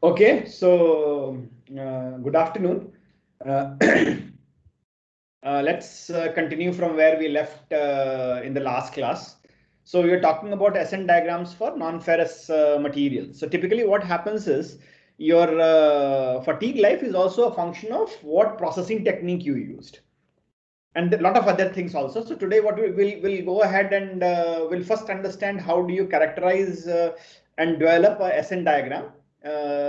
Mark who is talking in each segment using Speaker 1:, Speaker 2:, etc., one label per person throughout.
Speaker 1: Okay, so good afternoon. Uh, let's continue from where we left in the last class. So we were talking about SN diagrams for non-ferrous materials. So typically what happens is your fatigue life is also a function of what processing technique you used, and a lot of other things also. So today what we'll go ahead and we'll first understand how do you characterize and develop a SN diagram,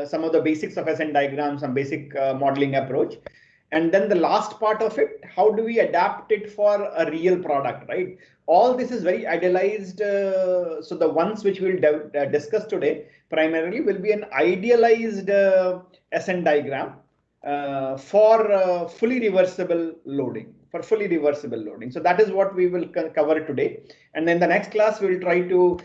Speaker 1: some of the basics of SN diagram, some basic modeling approach. And then the last part of it, how do we adapt it for a real product, right? All this is very idealized. So the ones which we'll discuss today primarily will be an idealized SN diagram for fully reversible loading. So that is what we will cover today. And then the next class we will try to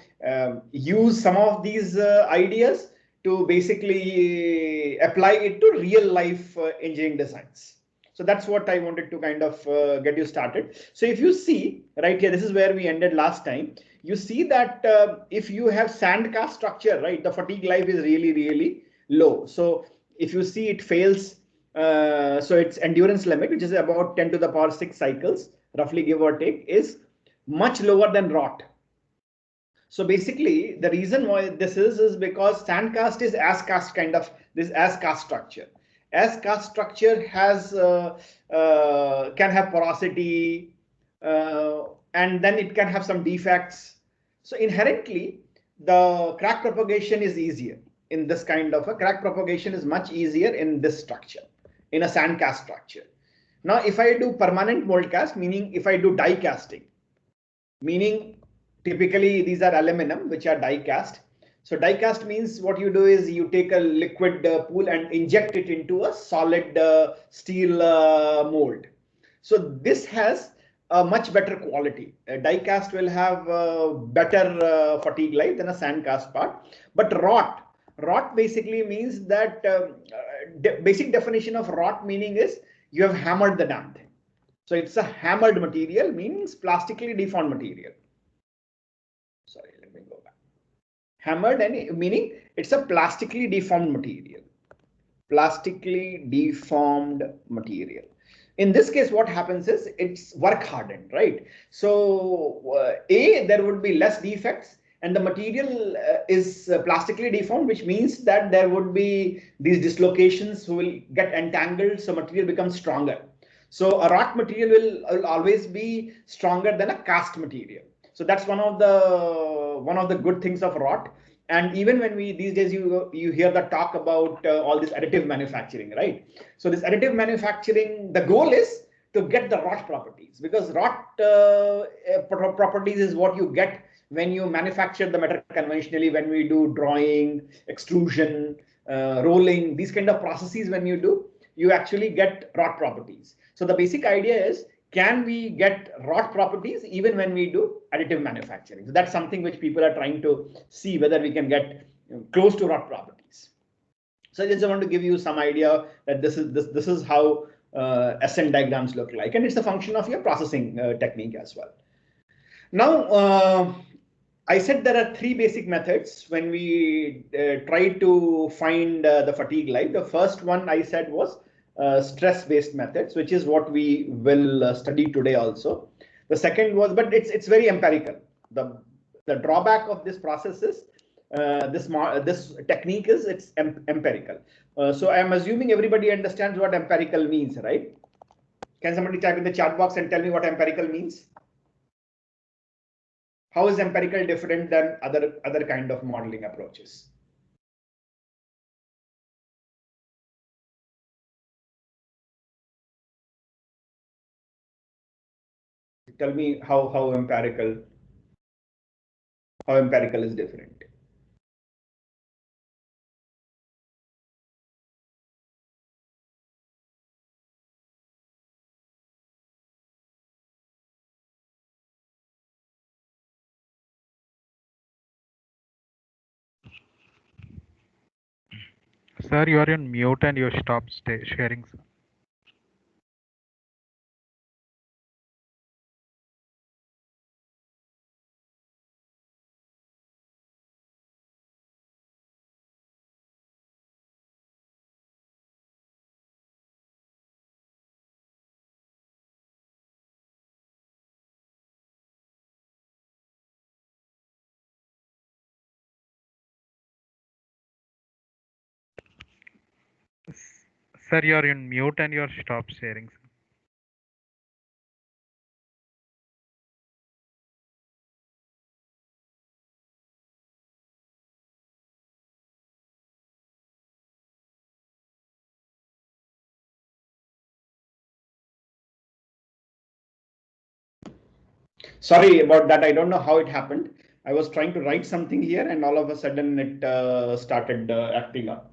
Speaker 1: use some of these ideas to basically apply it to real life engineering designs. So that's what I wanted to kind of get you started. So if you see right here, this is where we ended last time. You see that if you have sand cast structure, right, the fatigue life is really, really low. So if you see it fails, so its endurance limit, which is about 10 to the power 6 cycles, roughly give or take, is much lower than rot. So basically, the reason why this is because sand cast is as cast kind of this as cast structure. As cast structure has can have porosity, and then it can have some defects. So inherently, the crack propagation is easier in this kind of a crack propagation is much easier in this structure, in a sand cast structure. Now, if I do permanent mold cast, meaning if I do die casting, meaning typically these are aluminum which are die cast. So die cast means what you do is you take a liquid pool and inject it into a solid steel mold. So this has a much better quality. A die cast will have better fatigue life than a sand cast part. But rot basically means that basic definition of rot meaning is you have hammered the damn thing. So it's a hammered material, means plastically deformed material. Sorry, let me go back. Hammered and meaning it's a plastically deformed material. Plastically deformed material. In this case, what happens is it's work hardened, right? So there would be less defects, and the material is plastically deformed, which means that there would be these dislocations will get entangled, so material becomes stronger. So a rot material will always be stronger than a cast material. So that's one of the good things of rot. And even when we these days you hear the talk about all this additive manufacturing, right? So this additive manufacturing, the goal is to get the rot properties, because rot properties is what you get when you manufacture the metal conventionally, when we do drawing, extrusion, rolling, these kind of processes. When you do, you actually get rot properties. So the basic idea is, can we get rot properties even when we do additive manufacturing? So that's something which people are trying to see whether we can get close to rot properties. So I just want to give you some idea that this is how SN diagrams look like, and it's a function of your processing technique as well. Now, I said there are three basic methods when we try to find the fatigue life. The first one I said was stress-based methods, which is what we will study today also. The second was, but it's very empirical. The drawback of this process is this technique is it's empirical. So I am assuming everybody understands what empirical means, right? Can somebody type in the chat box and tell me what empirical means? How is empirical different than other kind of modeling approaches? Tell me how empirical is different.
Speaker 2: Sir, you are on mute and you stopped sharing. Sir, you're in mute and you're stop sharing.
Speaker 1: Sorry about that. I don't know how it happened. I was trying to write something here and all of a sudden it started acting up.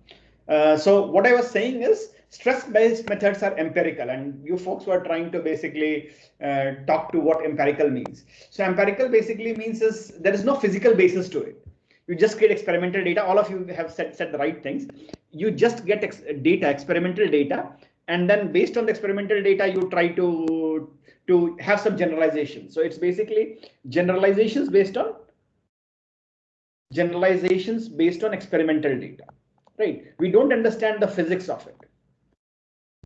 Speaker 1: So what I was saying is stress-based methods are empirical, and you folks were trying to basically talk to what empirical means. So empirical basically means is there is no physical basis to it. You just create experimental data. All of you have said the right things. You just get data, experimental data, and then based on the experimental data, you try to have some generalization. So it's basically generalizations based on experimental data, right? We don't understand the physics of it.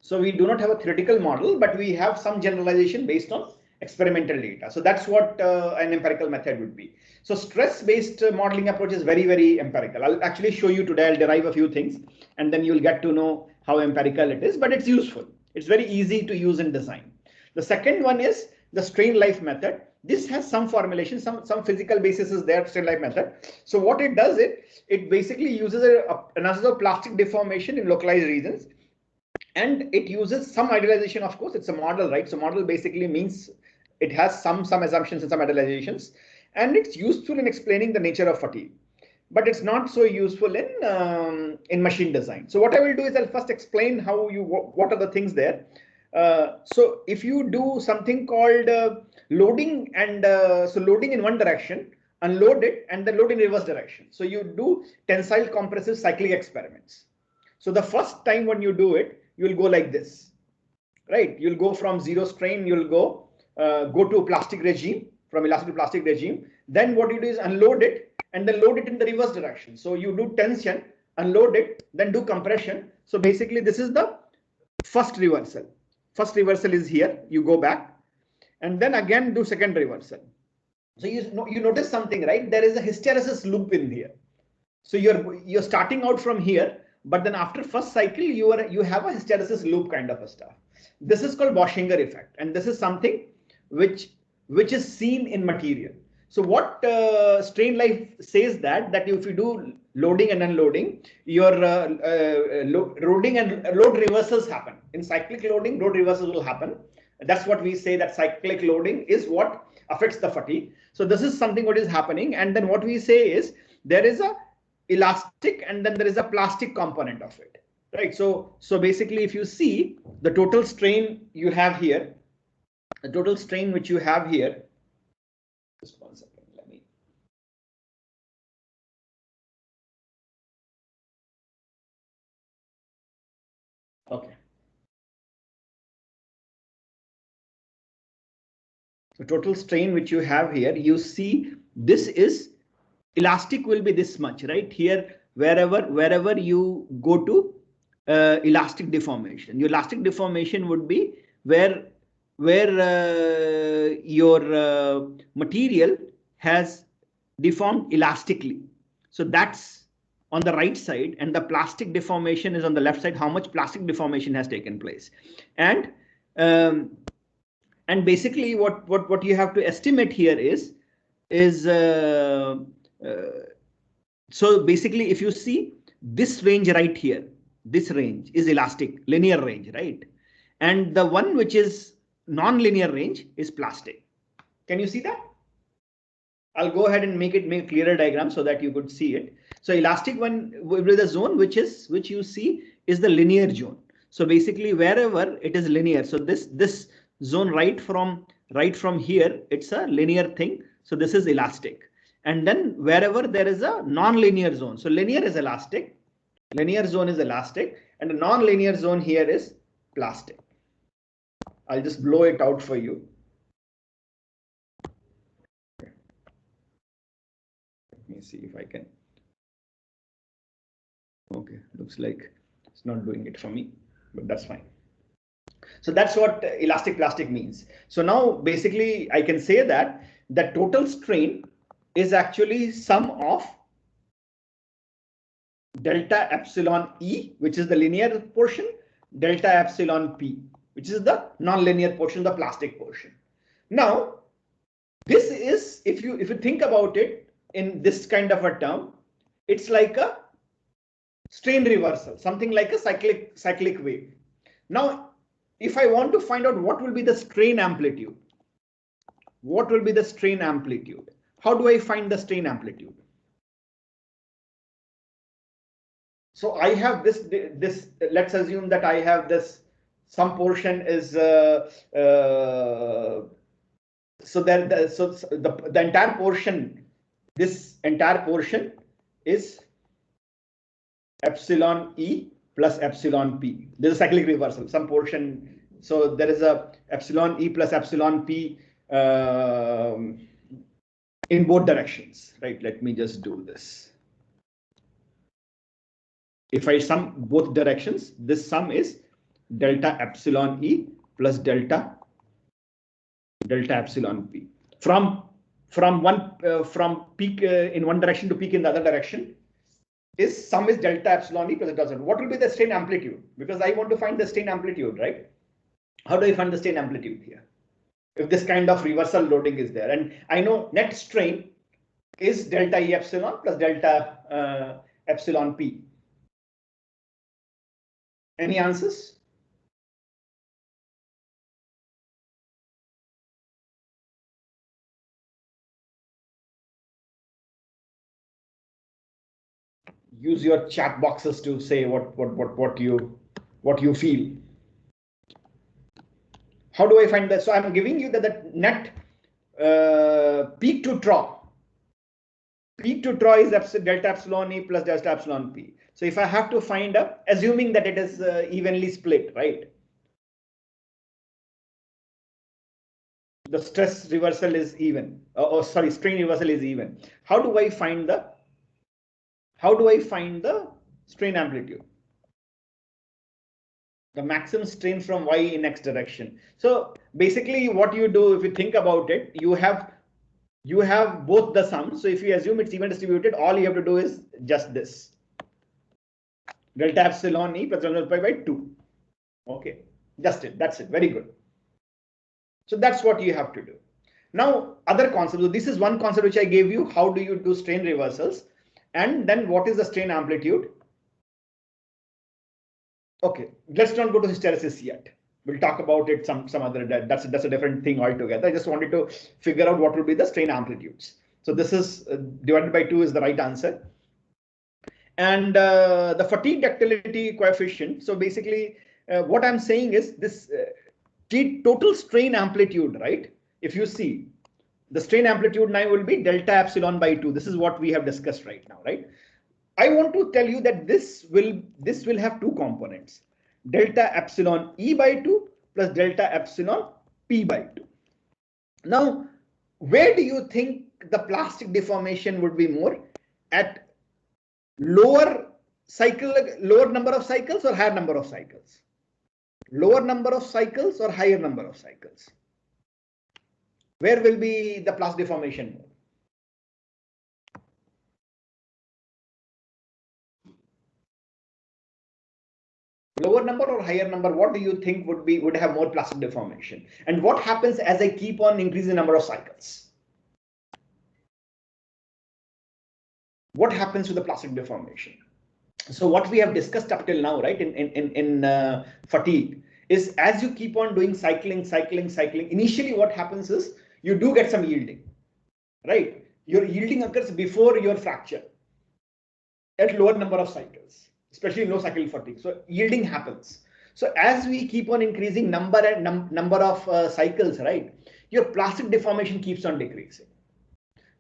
Speaker 1: So we do not have a theoretical model, but we have some generalization based on experimental data. So that's what an empirical method would be. So stress-based modeling approach is very, very empirical. I'll actually show you today. I'll derive a few things and then you'll get to know how empirical it is, but it's useful. It's very easy to use in design. The second one is the strain life method. This has some formulation, some physical basis is there, strain life method. So what it does, it basically uses another plastic deformation in localized regions. And it uses some idealization, of course, it's a model, right? So model basically means it has some assumptions and some idealizations, and it's useful in explaining the nature of fatigue. But it's not so useful in machine design. So what I will do is I'll first explain what are the things there. So if you do something called loading and so loading in one direction, unload it, and then load in reverse direction. So you do tensile compressive cyclic experiments. So the first time when you do it, you'll go like this, right? You'll go from zero strain, you'll go to plastic regime, from elastic to plastic regime. Then what you do is unload it and then load it in the reverse direction. So you do tension, unload it, then do compression. So basically this is the first reversal. First reversal is here, you go back and then again do second reversal. So you notice something, right? There is a hysteresis loop in here. So you're starting out from here, but then after first cycle you have a hysteresis loop kind of a stuff. This is called Boschinger effect, and this is something which is seen in material. So what strain life says that if you do loading and unloading, your loading and load reversals happen. In cyclic loading, load reversals will happen. That's what we say, that cyclic loading is what affects the fatigue. So this is something what is happening, and then what we say is there is a elastic and then there is a plastic component of it, right? So basically if you see the total strain you have here, the total strain which you have here, just 1 second, let me. Okay. So total strain which you have here, you see this is elastic will be this much, right? Here, wherever you go to elastic deformation, your elastic deformation would be where your material has deformed elastically. So that's on the right side, and the plastic deformation is on the left side, how much plastic deformation has taken place. And basically what you have to estimate here is so basically if you see this range right here, this range is elastic, linear range, right? And the one which is non-linear range is plastic. Can you see that? I'll go ahead and make a clearer diagram so that you could see it. So elastic one with the zone which you see is the linear zone. So basically wherever it is linear, so this zone right from here, it's a linear thing. So this is elastic. And then wherever there is a non-linear zone, so linear is elastic, linear zone is elastic, and a non-linear zone here is plastic. I'll just blow it out for you. Let me see if I can. Okay, looks like it's not doing it for me, but that's fine. So that's what elastic plastic means. So now basically I can say that the total strain is actually sum of delta epsilon E, which is the linear portion, delta epsilon P, which is the non-linear portion, the plastic portion. Now, this is, if you think about it in this kind of a term, it's like a strain reversal, something like a cyclic wave. Now, if I want to find out what will be the strain amplitude, what will be the strain amplitude? How do I find the strain amplitude? So I have this, let's assume that I have this, some portion is, so the entire portion, this entire portion is epsilon E plus epsilon P. There's a cyclic reversal, some portion. So there is a epsilon E plus epsilon P in both directions, right? Let me just do this. If I sum both directions, this sum is delta epsilon E plus delta epsilon P. From peak in one direction to peak in the other direction, is sum is delta epsilon E plus delta epsilon. What will be the strain amplitude? Because I want to find the strain amplitude, right? How do I find the strain amplitude here? If this kind of reversal loading is there, and I know net strain is delta E epsilon plus delta epsilon P. Any answers? Use your chat boxes to say what you feel. How do I find that? So I'm giving you that net peak to trough. Peak to trough is delta epsilon E plus delta epsilon P. So if I have to find up, assuming that it is evenly split, right? The stress reversal is even, sorry, strain reversal is even. How do I find the strain amplitude? The maximum strain from Y in X direction. So basically what you do, if you think about it, you have both the sums. So if you assume it's even distributed, all you have to do is just this. Delta epsilon E plus delta pi by 2. Okay, just it. That's it. Very good. So that's what you have to do. Now, other concepts. So this is one concept which I gave you. How do you do strain reversals? And then what is the strain amplitude? Okay, let's not go to hysteresis yet. We'll talk about it some other day. That's a different thing altogether. I just wanted to figure out what will be the strain amplitudes. So this is divided by 2 is the right answer. And the fatigue ductility coefficient. So basically, what I'm saying is this total strain amplitude, right? If you see, the strain amplitude now will be delta epsilon by 2. This is what we have discussed right now, right? I want to tell you that this will have two components, delta epsilon E by 2 plus delta epsilon P by 2. Now, where do you think the plastic deformation would be more? At lower number of cycles or higher number of cycles? Lower number of cycles or higher number of cycles? Where will be the plastic deformation more? Lower number or higher number, what do you think would have more plastic deformation? And what happens as I keep on increasing the number of cycles? What happens to the plastic deformation? So what we have discussed up till now, right, in fatigue, is as you keep on doing cycling, initially what happens is you do get some yielding, right? Your yielding occurs before your fracture at lower number of cycles, especially in low cycle fatigue. So yielding happens. So as we keep on increasing number of cycles, right, your plastic deformation keeps on decreasing.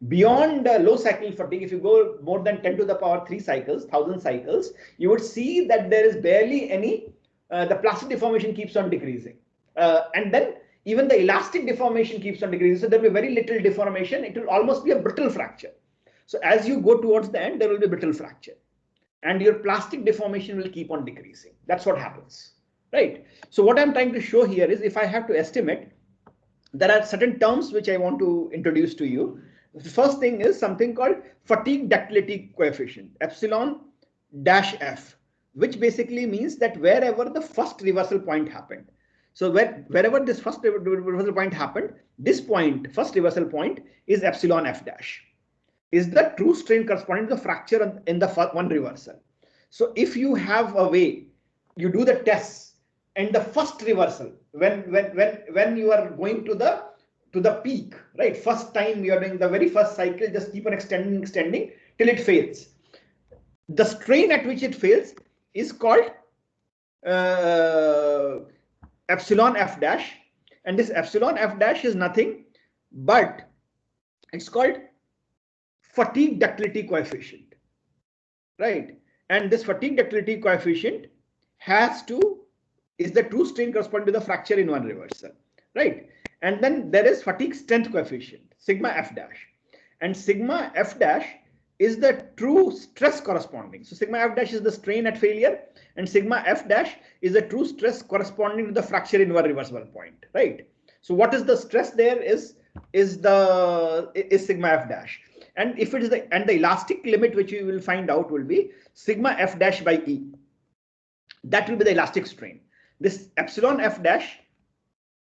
Speaker 1: Beyond low cycle fatigue, if you go more than 10 to the power 3 cycles, 1000 cycles, you would see that there is barely any, the plastic deformation keeps on decreasing. And then even the elastic deformation keeps on decreasing. So there will be very little deformation. It will almost be a brittle fracture. So as you go towards the end, there will be brittle fracture. And your plastic deformation will keep on decreasing. That's what happens, right? So what I'm trying to show here is if I have to estimate, there are certain terms which I want to introduce to you. The first thing is something called fatigue ductility coefficient. Epsilon dash f, which basically means that wherever the first reversal point happened. So wherever this first reversal point happened, this point, first reversal point, is epsilon f dash, is the true strain corresponding to the fracture in the one reversal. So if you have a way, you do the tests, and the first reversal, when you are going to the peak, right? First time you are doing the very first cycle, just keep on extending till it fails. The strain at which it fails is called epsilon f dash, and this epsilon f dash is nothing but it's called fatigue ductility coefficient, right? And this fatigue ductility coefficient is the true strain corresponding to the fracture in one reversal, right? And then there is fatigue strength coefficient, sigma f dash, and sigma f dash is the true stress corresponding. So sigma f dash is the strain at failure, and sigma f dash is the true stress corresponding to the fracture in one reversible point, right? So what is the stress there is sigma f dash, and if it is the elastic limit, which we will find out, will be sigma f dash by E. That will be the elastic strain. This epsilon f dash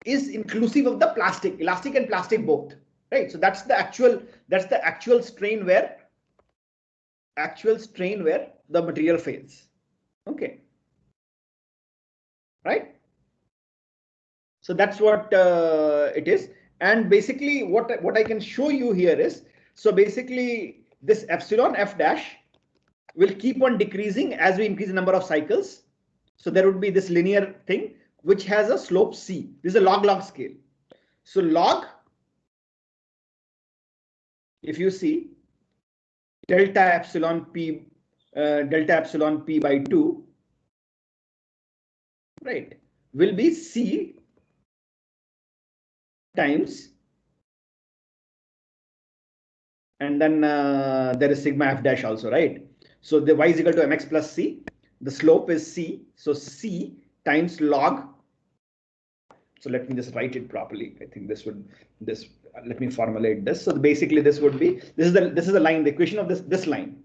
Speaker 1: is inclusive of the elastic and plastic both, right? So that's the actual strain where the material fails. Okay, right? So that's what it is. And basically what I can show you here is, so basically this epsilon f dash will keep on decreasing as we increase the number of cycles. So there would be this linear thing which has a slope c. This is a log scale. So log, if you see delta epsilon p by 2, right, will be c times, and then there is sigma f dash also, right? So the y is equal to mx plus c. The slope is c, so c times log. So let me just write it properly. I think let me formulate this. So basically this would be, this is the line, the equation of this line,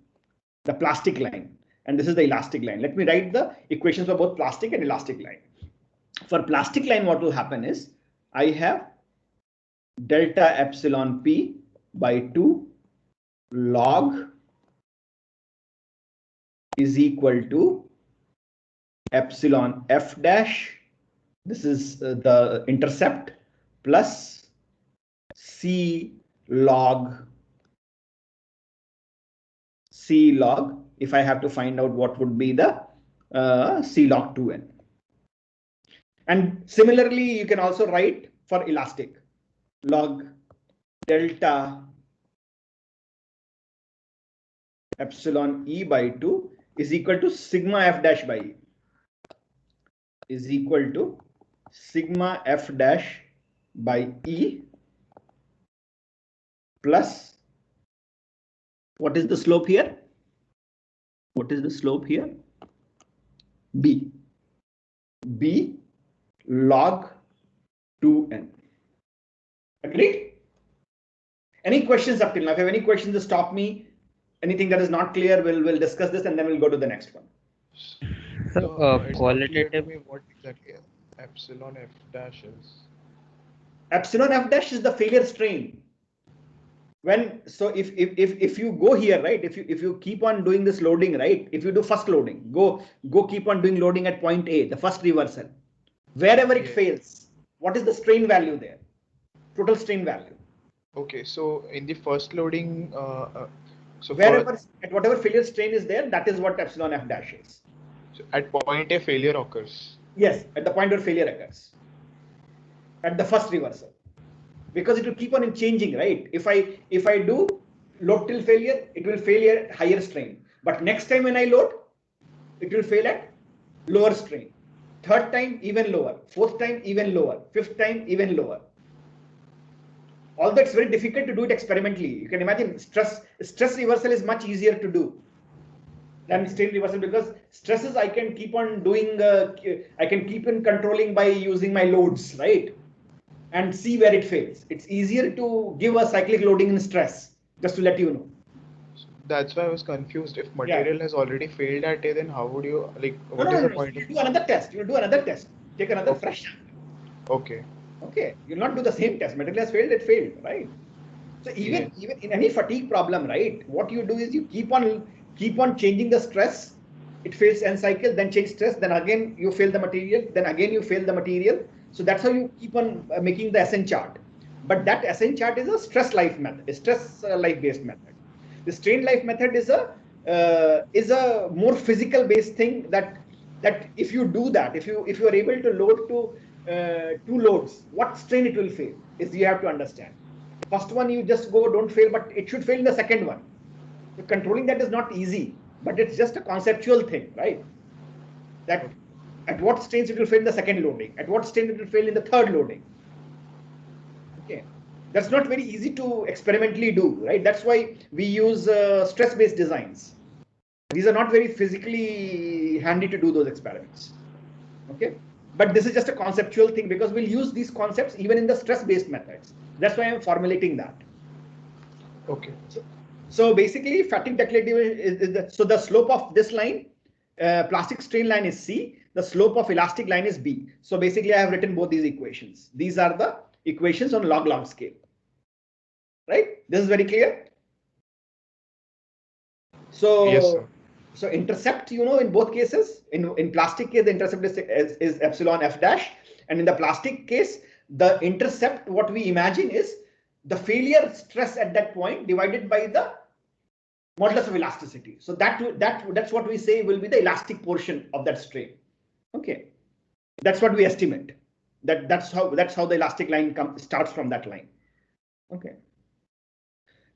Speaker 1: the plastic line, and this is the elastic line. Let me write the equations for both plastic and elastic line. For plastic line, what will happen is I have delta epsilon p by 2 log is equal to epsilon f dash, this is the intercept, plus c log, if I have to find out what would be the c log 2n. And similarly, you can also write for elastic, log delta epsilon e by 2 is equal to sigma f dash by e, is equal to sigma f dash by e plus, what is the slope here? What is the slope here? B log 2n. Agreed? Any questions up till now? If you have any questions, just stop me. Anything that is not clear, we'll discuss this and then we'll go to the next one.
Speaker 3: So qualitatively, what exactly epsilon f dash is?
Speaker 1: Epsilon f dash is the failure strain. If you go here, right, if you keep on doing this loading, right, if you do first loading, go keep on doing loading at point A, the first reversal, wherever it fails, what is the strain value there? Total strain value.
Speaker 3: Okay, so in the first loading, so
Speaker 1: at whatever failure strain is there, that is what epsilon f dash is.
Speaker 3: So at point A, failure occurs.
Speaker 1: Yes, at the point where failure occurs, at the first reversal, because it will keep on changing, right? If I do load till failure, it will fail at higher strain. But next time when I load, it will fail at lower strain. Third time even lower. Fourth time even lower. Fifth time even lower. Although it's very difficult to do it experimentally. You can imagine stress reversal is much easier to do than strain reversal, because stresses I can keep on doing, I can keep on controlling by using my loads, right? And see where it fails. It's easier to give a cyclic loading in stress, just to let you know.
Speaker 3: That's why I was confused. If material has already failed at A, then how would you, like, what is the
Speaker 1: No.
Speaker 3: point
Speaker 1: You
Speaker 3: of
Speaker 1: do another test. You do another test. Take another fresh sample.
Speaker 3: Okay.
Speaker 1: Okay. You'll not do the same test. Material has failed, it failed, right? So even in any fatigue problem, right? What you do is you keep on changing the stress. It fails n cycle, then change stress, then again you fail the material, then again you fail the material. So that's how you keep on making the SN chart. But that SN chart is a stress life method, a stress life based method. The strain life method is a more physical based thing that if you do that, if you are able to load to two loads, what strain it will fail is you have to understand. First one you just go, don't fail, but it should fail in the second one. So controlling that is not easy, but it's just a conceptual thing, right? That at what strains it will fail in the second loading, at what strain it will fail in the third loading. Okay, that's not very easy to experimentally do, right? That's why we use stress-based designs. These are not very physically handy to do those experiments. Okay, but this is just a conceptual thing because we'll use these concepts even in the stress-based methods. That's why I'm formulating that.
Speaker 3: Okay.
Speaker 1: So basically, fatigue declarative is so the slope of this line, plastic strain line is C. The slope of elastic line is B. So basically, I have written both these equations. These are the equations on log scale. Right? This is very clear. So
Speaker 3: yes, sir.
Speaker 1: So intercept, in both cases, in plastic case, the intercept is epsilon f dash, and in the plastic case, the intercept, what we imagine is the failure stress at that point divided by the modulus of elasticity. So that's what we say will be the elastic portion of that strain. Okay, that's what we estimate. That's how the elastic line starts from that line. Okay.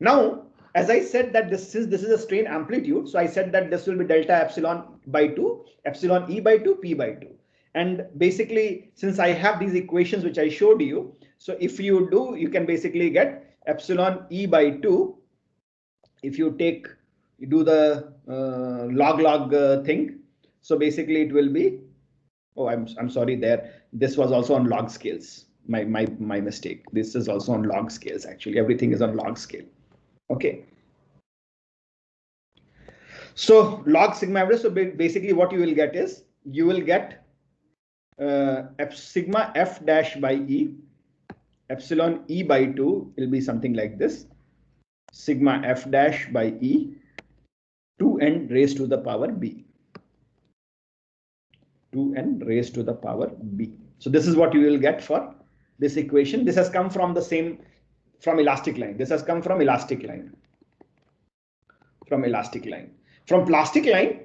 Speaker 1: Now, as I said that this is a strain amplitude, so I said that this will be delta epsilon by 2, epsilon e by 2, p by 2. And basically, since I have these equations which I showed you, so if you do, you can basically get epsilon e by 2. If you do the log thing, so basically it will be, oh, I'm sorry there. This was also on log scales. My mistake. This is also on log scales. Actually, everything is on log scale. Okay. So log sigma average. So basically, what you will get is you will get sigma f dash by e, epsilon e by 2 will be something like this. Sigma f dash by e 2n raised to the power b. 2n raised to the power b. So this is what you will get for this equation. This has come from from elastic line. This has come from elastic line. From elastic line. From plastic line,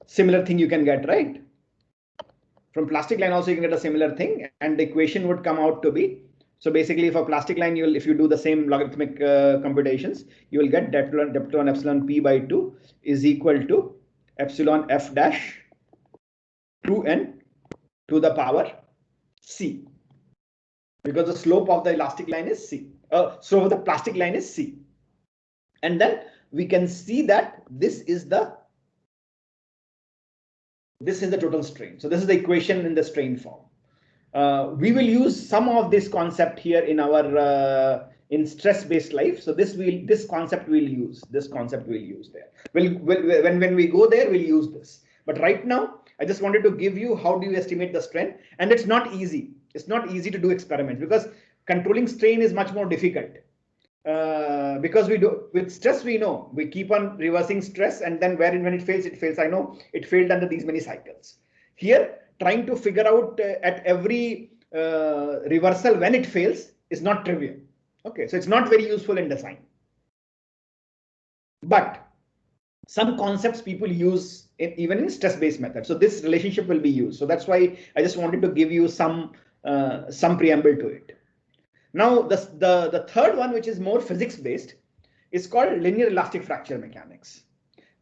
Speaker 1: similar thing you can get, right? From plastic line also you can get a similar thing, and the equation would come out to be, so basically for plastic line, if you do the same logarithmic computations, you will get epsilon epsilon p by 2 is equal to epsilon f dash 2n to the power c, because the slope of the elastic line is c. So the plastic line is c, and then we can see that this is the total strain. So this is the equation in the strain form. We will use some of this concept here in our in stress-based life. So this concept we'll use. This concept we'll use there. When we go there, we'll use this. But right now, I just wanted to give you how do you estimate the strain, and it's not easy. It's not easy to do experiments because controlling strain is much more difficult. Because with stress, we know we keep on reversing stress, and then when it fails, it fails. I know it failed under these many cycles. Here, trying to figure out at every reversal when it fails is not trivial. Okay, so it's not very useful in design. But some concepts people use even in stress-based methods. So this relationship will be used. So that's why I just wanted to give you some preamble to it. Now, the third one, which is more physics-based, is called linear elastic fracture mechanics.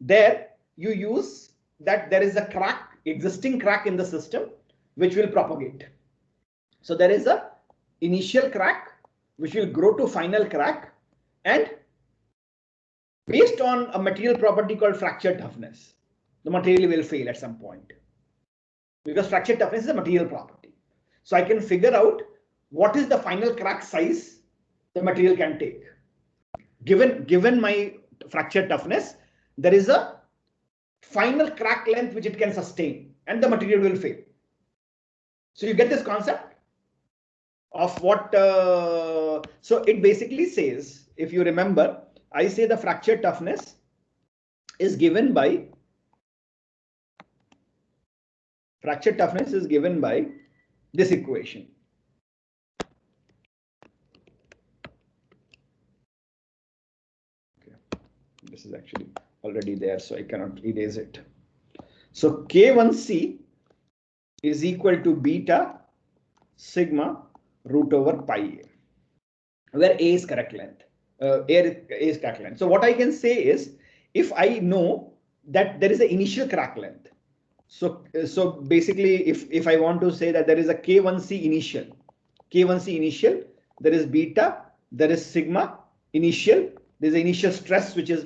Speaker 1: There, you use that there is a existing crack in the system, which will propagate. So there is a initial crack, which will grow to final crack, and based on a material property called fracture toughness, the material will fail at some point, because fracture toughness is a material property. So I can figure out what is the final crack size the material can take. Given my fracture toughness, there is a final crack length which it can sustain, and the material will fail. So you get this concept of what, so it basically says, if you remember, I say the fracture toughness is given by, this equation. Okay. This is actually already there, so I cannot erase it. So K1C is equal to beta sigma root over pi A, where A is correct length. A is crack length. So what I can say is, if I know that there is an initial crack length, so basically, if I want to say that there is a K1C initial, there is beta, there is sigma initial, there's an initial stress which is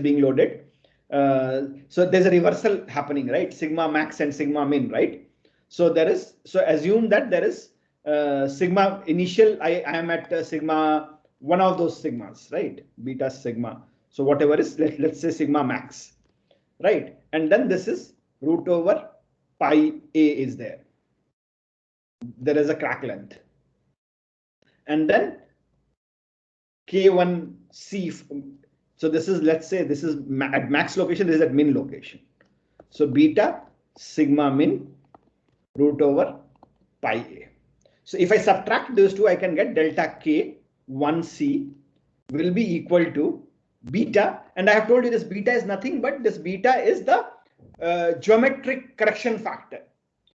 Speaker 1: being loaded. So there's a reversal happening, right? Sigma max and sigma min, right? So assume that there is sigma initial. I am at sigma, one of those sigmas, right? Beta sigma. So whatever is, let's say sigma max, right? And then this is root over pi A is there. There is a crack length. And then K1C. So this is, let's say this is at max location, this is at min location. So beta sigma min root over pi A. So if I subtract those two, I can get delta K1C will be equal to beta. And I have told you this beta is nothing but this beta is the geometric correction factor,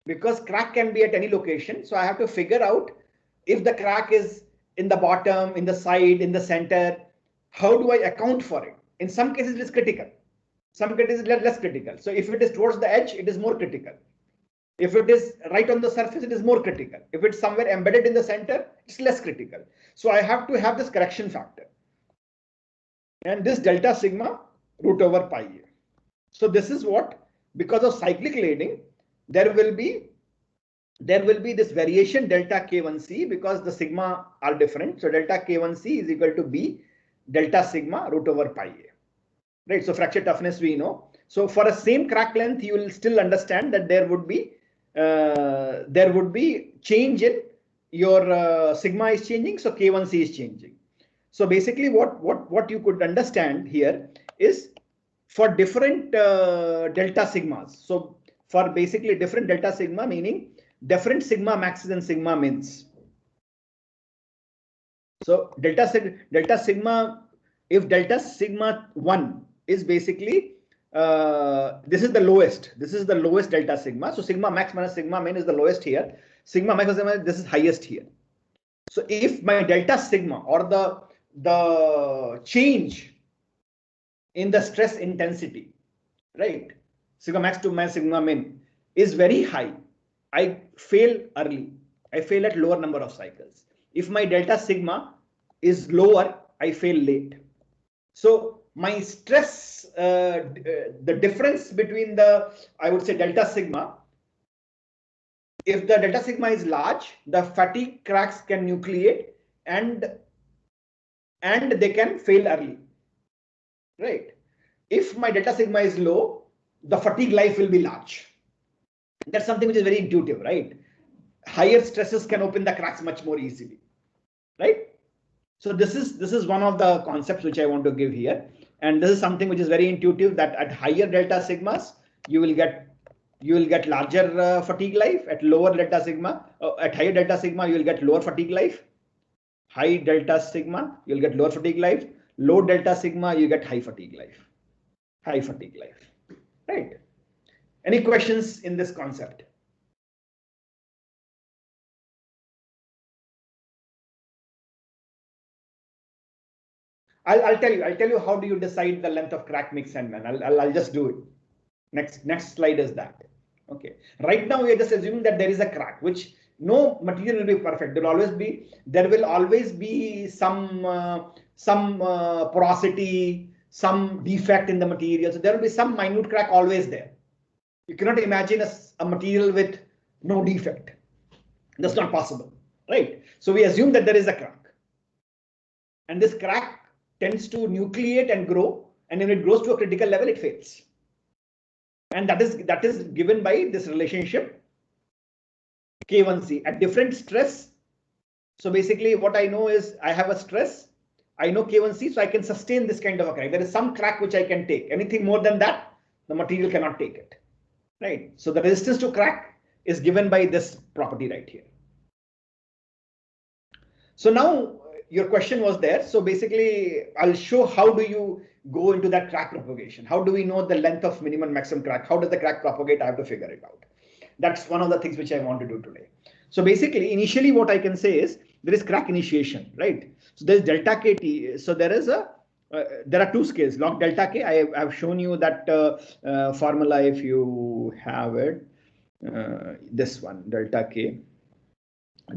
Speaker 1: because crack can be at any location. So I have to figure out if the crack is in the bottom, in the side, in the center. How do I account for it? In some cases, it is critical. Some cases, it is less critical. So if it is towards the edge, it is more critical. If it is right on the surface, it is more critical. If it's somewhere embedded in the center, it's less critical. So I have to have this correction factor. And this delta sigma root over pi A. So this is what, because of cyclic lading, there will be this variation delta K1C, because the sigma are different. So delta K1C is equal to B delta sigma root over pi A. Right. So fracture toughness we know. So for a same crack length, you will still understand that there would be change in your sigma is changing. So K1C is changing. So basically what you could understand here is for different delta sigmas. So for basically different delta sigma, meaning different sigma maxes and sigma mins. So delta sigma, if delta sigma 1 is basically, this is the lowest. This is the lowest delta sigma. So sigma max minus sigma min is the lowest here. Sigma max minus sigma, this is highest here. So if my delta sigma or the change in the stress intensity, right, sigma max to my sigma min is very high, I fail early. I fail at lower number of cycles. If my delta sigma is lower, I fail late. So my stress, the difference between the, I would say, delta sigma, if the delta sigma is large, the fatigue cracks can nucleate and they can fail early, right? If my delta sigma is low, the fatigue life will be large. That's something which is very intuitive, right? Higher stresses can open the cracks much more easily, right? So this is one of the concepts which I want to give here, and this is something which is very intuitive, that at higher delta sigmas you will get larger fatigue life. At lower delta sigma, at higher delta sigma you will get lower fatigue life. High delta sigma you'll get lower fatigue life. Low delta sigma you get high fatigue life. High fatigue life, right? Any questions in this concept? I'll tell you how do you decide the length of crack mix and man. I'll just do it. Next slide is that. Okay. Right now we are just assuming that there is a crack, which no material will be perfect. There will always be some porosity, some defect in the material. So there will be some minute crack always there. You cannot imagine a material with no defect. That's not possible, right? So we assume that there is a crack, and this crack tends to nucleate and grow, and when it grows to a critical level, it fails. And that is given by this relationship K1C at different stress. So basically what I know is I have a stress, I know K1C, so I can sustain this kind of a crack. There is some crack which I can take. Anything more than that, the material cannot take it, right? So the resistance to crack is given by this property right here. So now your question was there. So basically I'll show how do you go into that crack propagation. How do we know the length of minimum maximum crack? How does the crack propagate? I have to figure it out. That's one of the things which I want to do today. So basically initially what I can say is there is crack initiation, right? So there's delta KT. So there is a there are two scales, log delta K. I have shown you that formula if you have it. This one, delta K.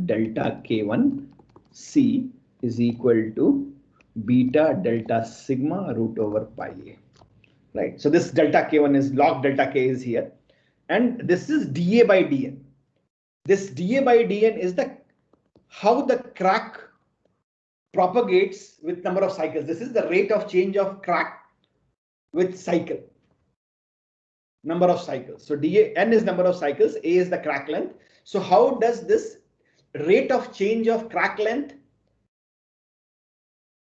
Speaker 1: Delta K1 C is equal to beta delta sigma root over pi a, right? So this delta K1 is log delta K is here, and this is dA by dN. This dA by dN is the how the crack propagates with number of cycles. This is the rate of change of crack with cycle, number of cycles. So dA, n is number of cycles, A is the crack length. So how does this rate of change of crack length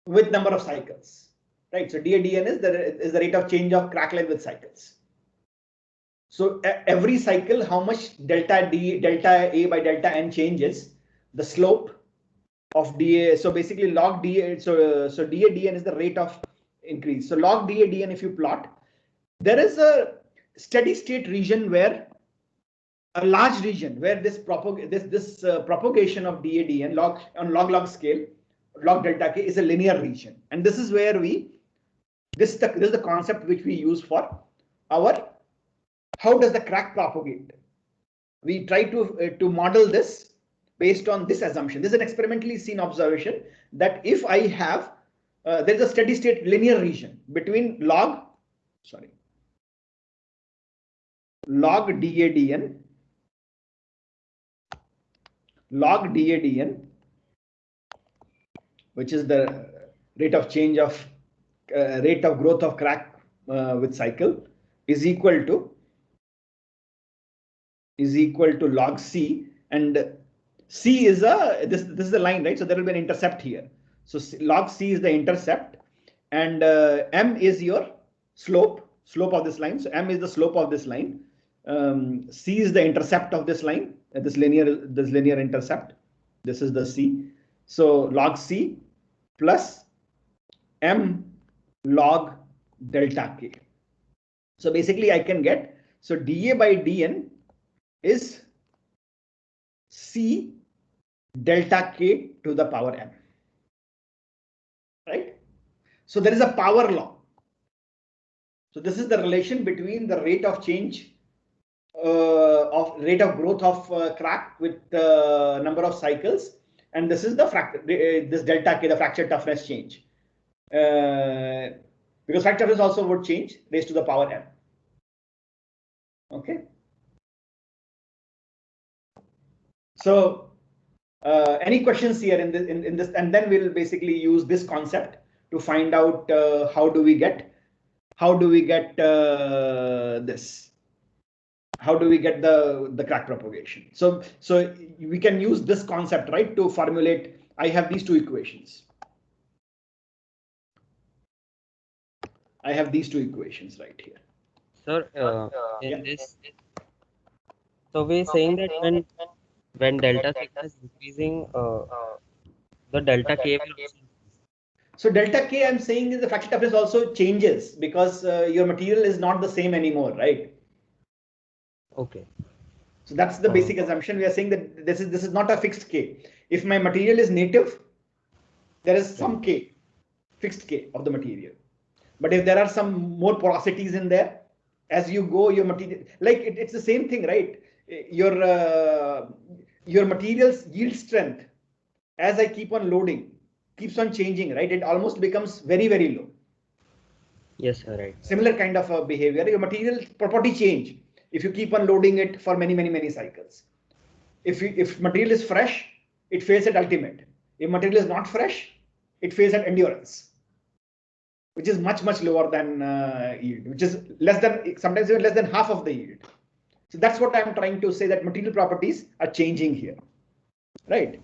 Speaker 1: with number of cycles, right? So dA dN is the rate of change of crack length with cycles. So every cycle, how much delta A by delta n changes, the slope of dA. So basically log dA. So dA dN is the rate of increase. So log dA dN, if you plot, there is a steady state region where a large region where this propagation of dA dN on log scale, log delta K is a linear region, and this is where this is the concept which we use for our how does the crack propagate. We try to model this based on this assumption. This is an experimentally seen observation that if I have there is a steady state linear region between log dA dN, which is the rate of change of rate of growth of crack with cycle, is equal to log C, and C is this is the line, right? So there will be an intercept here. So log C is the intercept, and M is your slope of this line. So M is the slope of this line. C is the intercept of this line, this linear intercept. This is the C. So log C plus M log delta K. So basically I can get, so dA by dN is C delta K to the power n, right? So there is a power law. So this is the relation between the rate of change rate of growth of crack with number of cycles, and this is the this delta K, the fracture toughness change, because fracture toughness also would change raised to the power n. Okay. So any questions here in this, and then we'll basically use this concept to find out how do we get this. How do we get the crack propagation? So we can use this concept, right, to formulate. I have these two equations. I have these two equations right here.
Speaker 4: Sir, in this, so we're saying that when delta sigma is increasing, the delta K will also increase.
Speaker 1: So delta K, I'm saying, is the fracture toughness also changes because your material is not the same anymore, right?
Speaker 4: Okay.
Speaker 1: So that's the basic assumption. We are saying that this is not a fixed K. If my material is native, there is some K, fixed K of the material. But if there are some more porosities in there, as you go, your material, like it's the same thing, right? Your material's yield strength, as I keep on loading, keeps on changing, right? It almost becomes very, very low.
Speaker 4: Yes, sir, right.
Speaker 1: Similar kind of behavior. Your material property change if you keep on loading it for many cycles. If material is fresh, it fails at ultimate. If material is not fresh, it fails at endurance. which is much lower than yield, which is less than, sometimes even less than half of the yield. So that's what I'm trying to say, that material properties are changing here, right?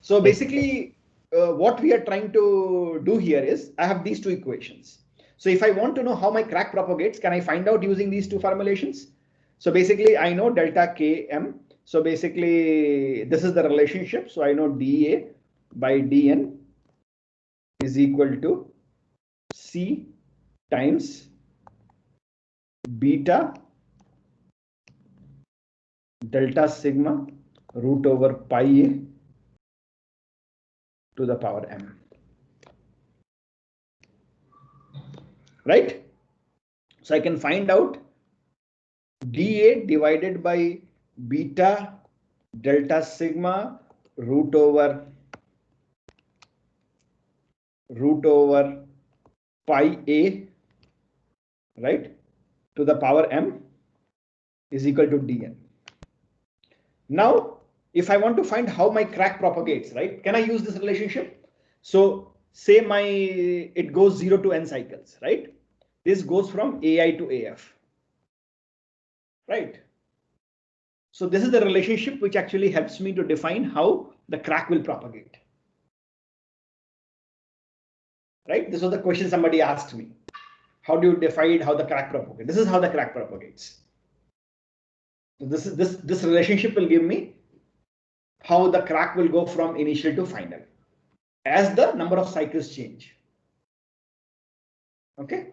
Speaker 1: So basically, what we are trying to do here is, I have these two equations. So if I want to know how my crack propagates, can I find out using these two formulations? So basically, I know delta Km. So basically, this is the relationship. So I know dA by dN is equal to C times beta delta sigma root over pi a to the power m. Right? So I can find out dA divided by beta delta sigma root over pi a, right, to the power m is equal to dn. Now, if I want to find how my crack propagates, right, can I use this relationship? So say it goes 0 to n cycles, right? This goes from AI to AF, right? So this is the relationship which actually helps me to define how the crack will propagate. Right? This was the question somebody asked me. How do you define how the crack propagates? This is how the crack propagates. So this relationship will give me how the crack will go from initial to final as the number of cycles change. Okay.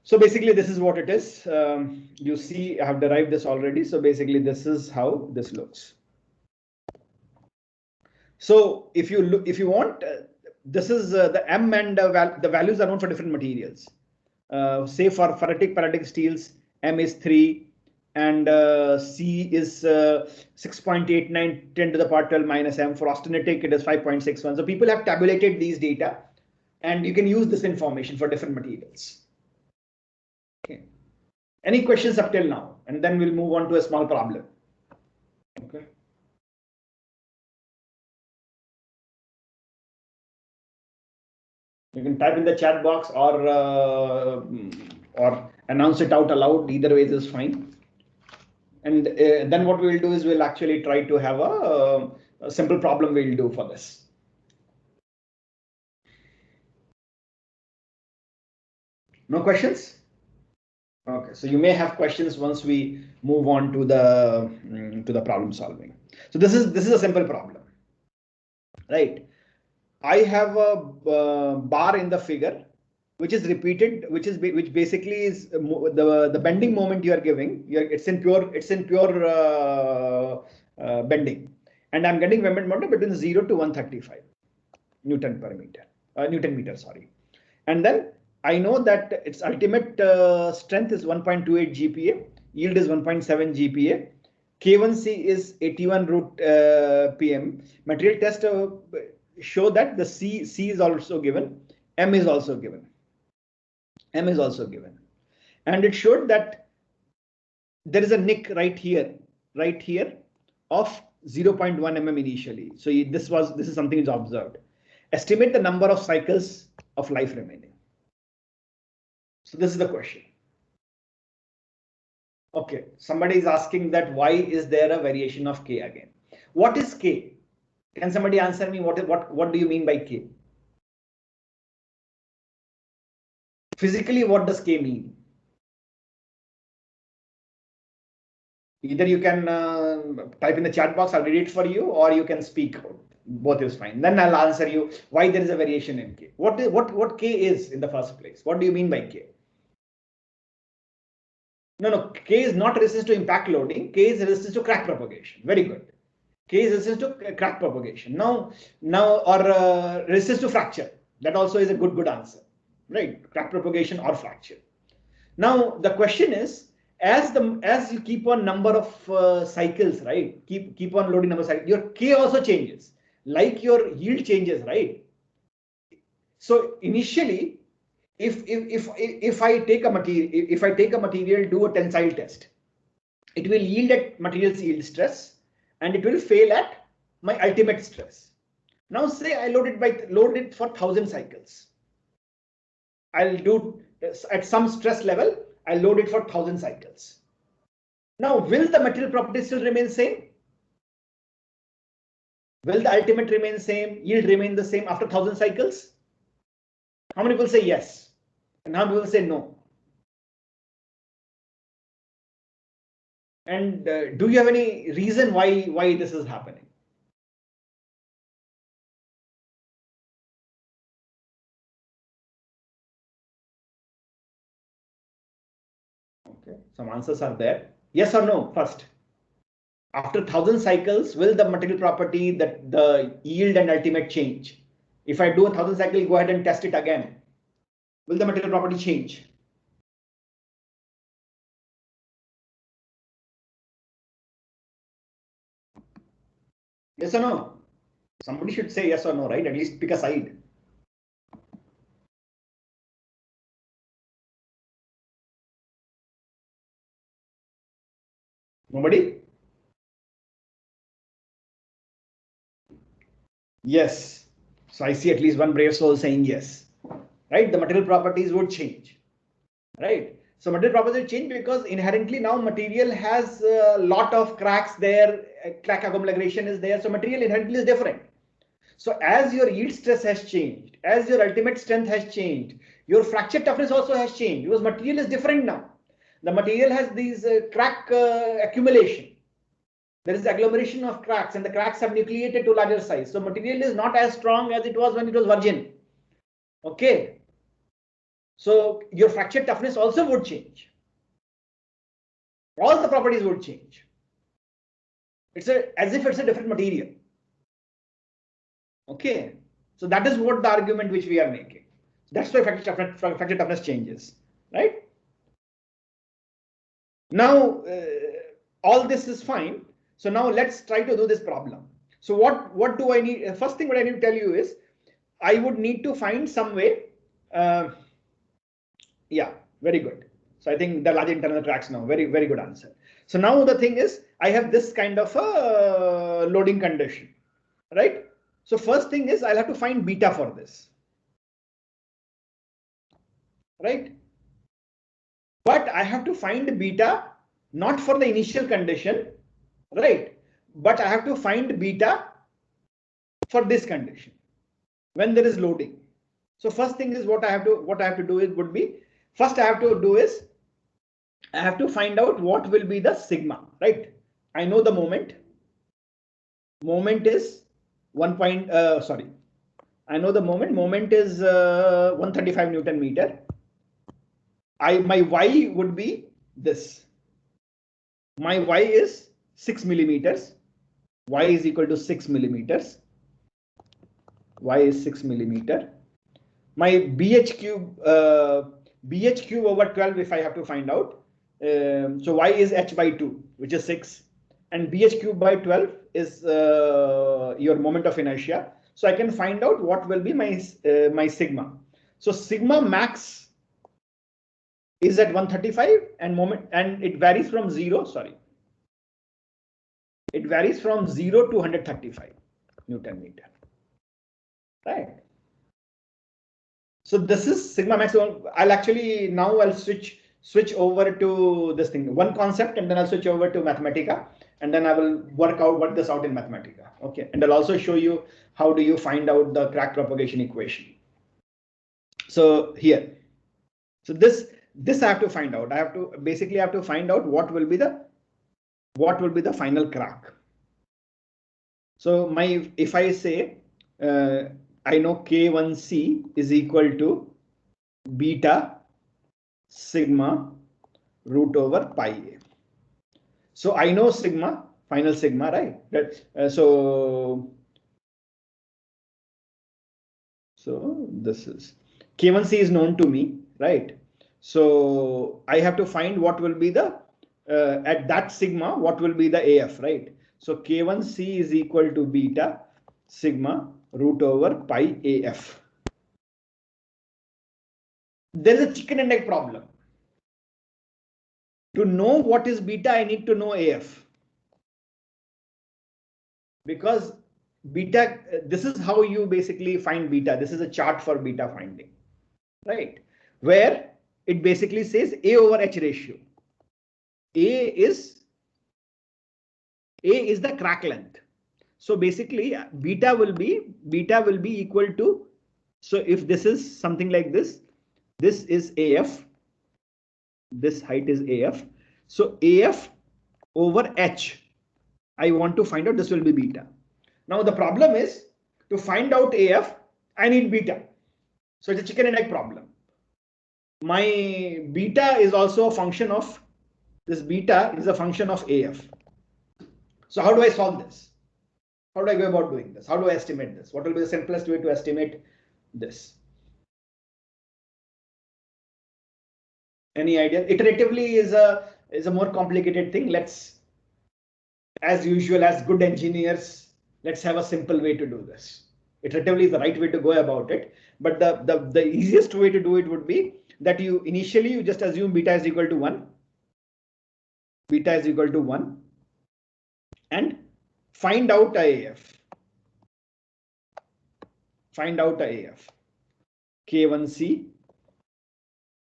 Speaker 1: So basically, this is what it is. You see, I have derived this already. So basically, this is how this looks. So if you want, this is the M and the values are known for different materials. Say for ferritic palladic steels, M is 3 and C is 6.89 10 to the power 12 minus M. For austenitic, it is 5.61. So people have tabulated these data, and you can use this information for different materials. Okay. Any questions up till now? And then we'll move on to a small problem. Okay. You can type in the chat box or announce it out aloud. Either way is fine. And then what we'll do is we'll actually try to have a simple problem we'll do for this. No questions? Okay, so you may have questions once we move on to the problem solving. So this is a simple problem, right? I have a bar in the figure which is repeated, which basically is the bending moment you are giving. It's in pure bending, and I'm getting bending moment between 0 to 135 Newton meter, sorry. And then I know that its ultimate strength is 1.28 GPa, yield is 1.7 GPa, K1C is 81 root PM. Material test show that the C is also given, M is also given. And it showed that there is a nick right here of 0.1 mm initially. So this is something is observed. Estimate the number of cycles of life remaining. So this is the question. Okay, somebody is asking that why is there a variation of K again? What is K? Can somebody answer me? What do you mean by K? Physically, what does K mean? Either you can type in the chat box, I'll read it for you, or you can speak. Both is fine. Then I'll answer you why there is a variation in K. What K is in the first place? What do you mean by K? No, K is not resistance to impact loading. K is resistance to crack propagation. Very good. K is resistance to crack propagation. Now, or resistance to fracture. That also is a good answer, right? Crack propagation or fracture. Now the question is, as you keep on number of cycles, right? Keep on loading number of cycles, your K also changes, like your yield changes, right? So initially, if I take a material, do a tensile test, it will yield at material's yield stress, and it will fail at my ultimate stress. Now say I load it for 1000 cycles. I'll do at some stress level, I'll load it for 1000 cycles. Now, will the material property still remain same? Will the ultimate remain same? Yield remain the same after 1000 cycles? How many people say yes? And how many people say no? And do you have any reason why this is happening? Okay, some answers are there. Yes or no first? After 1000 cycles, will the material property, that the yield and ultimate change? If I do 1000 cycle, go ahead and test it again. Will the material property change? Yes or no? Somebody should say yes or no, right? At least pick a side. Nobody? Yes. So I see at least one brave soul saying yes, right? The material properties would change, right? So material properties change because inherently now material has a lot of cracks there, crack agglomeration is there. So material inherently is different. So as your yield stress has changed, as your ultimate strength has changed, your fracture toughness also has changed because material is different now. The material has these crack accumulation. There is agglomeration of cracks and the cracks have nucleated to larger size. So material is not as strong as it was when it was virgin. Okay. So your fracture toughness also would change. All the properties would change. It's as if it's a different material. Okay. So that is what the argument which we are making. That's why fracture toughness changes, right? Now, all this is fine. So now let's try to do this problem. So what do I need? First thing what I need to tell you is I would need to find some way. Yeah, very good. So I think the large internal cracks now, very good answer. So now the thing is I have this kind of a loading condition, right? So first thing is I'll have to find beta for this, right? But I have to find beta not for the initial condition, right? But I have to find beta for this condition when there is loading. So first thing is what I have to do is would be first I have to find out what will be the sigma, right? I know the moment. Moment is I know the moment is 135 Newton meter. My y would be this. My y is 6 millimeters. Y is equal to 6 millimeters. Y is 6 millimeter. My BH cube over 12 if I have to find out. So y is h by 2, which is 6, and BH cube by 12 is your moment of inertia. So I can find out what will be my sigma. So sigma max is at 135 and it varies from 0. Sorry, it varies from 0 to 135 Newton meter, right? So this is sigma maximum. I'll switch over to this thing, one concept, and then I'll switch over to Mathematica, and then I will work this out in Mathematica. Okay, and I'll also show you how do you find out the crack propagation equation. So here, so this I have to find out. I have to find out what will be the final crack. So if I say I know K1C is equal to beta sigma root over pi a. So I know sigma, final sigma, right? So this is K1C is known to me, right? So I have to find what will be the at that sigma, what will be the AF, right? So K1C is equal to beta sigma root over pi AF. There is a chicken and egg problem. To know what is beta, I need to know AF. Because beta, this is how you basically find beta. This is a chart for beta finding, right? Where it basically says A over H ratio. A is the crack length. So basically beta will be equal to, so if this is something like this is AF, this height is AF. So AF over H, I want to find out, this will be beta. Now the problem is, to find out AF, I need beta. So it's a chicken and egg problem. My beta is also a function of, this beta is a function of AF. So how do I solve this? How do I go about doing this? How do I estimate this? What will be the simplest way to estimate this? Any idea? Iteratively is a more complicated thing. Let's, as usual, as good engineers, let's have a simple way to do this. Iteratively is the right way to go about it. But the easiest way to do it would be that you initially you just assume beta is equal to 1. Beta is equal to 1. And find out AF. Find out AF. K1C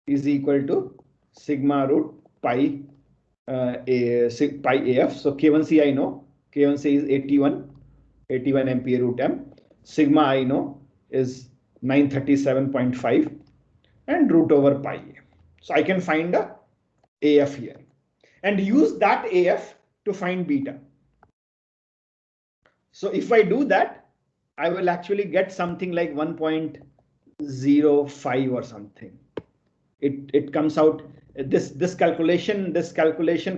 Speaker 1: is equal to sigma root pi pi AF. So K1C I know. K1C is 81 MPa root M. Sigma I know is 937.5 and root over pi A. So I can find a AF here and use that AF to find beta. So if I do that, I will actually get something like 1.05 or something. It comes out, this calculation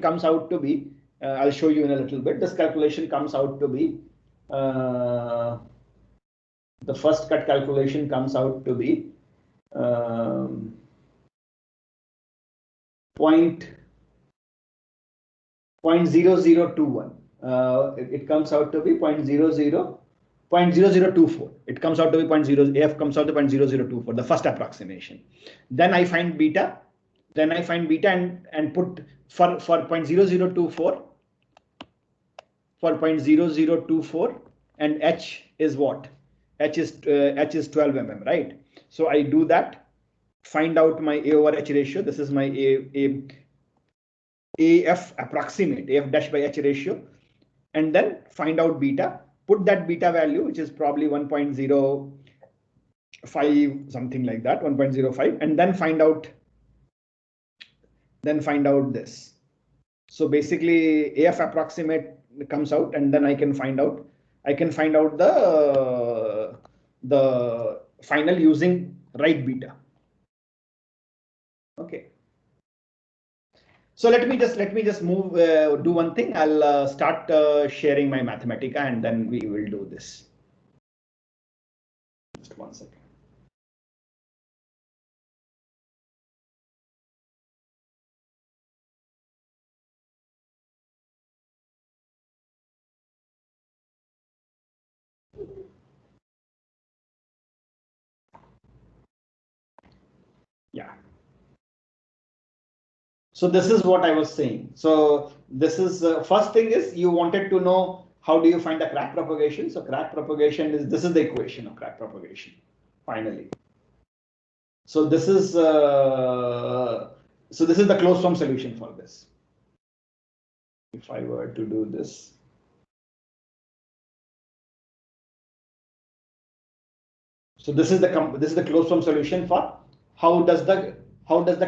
Speaker 1: comes out to be, I'll show you in a little bit. This calculation comes out to be, the first cut calculation comes out to be 0.0021. It comes out to be 0.0024. It comes out to be 0.0. AF comes out to 0.0024, the first approximation. Then I find beta. And put for 0.0024, for 0.0024, and H is what? H is 12 mm, right? So I do that. Find out my A over H ratio. This is my AF approximate, AF dash by H ratio, and then find out beta. Put that beta value, which is probably 1.05, something like that, 1.05, and then find out this. So basically AF approximate comes out, and then I can find out the final using right beta. Okay. So let me just move, do one thing. I'll start sharing my Mathematica, and then we will do this. Just 1 second. Yeah. So this is what I was saying. So this is first thing is you wanted to know how do you find a crack propagation. So crack propagation is, this is the equation of crack propagation finally. So this is the closed form solution for this. If I were to do this. So this is the closed form solution for how does the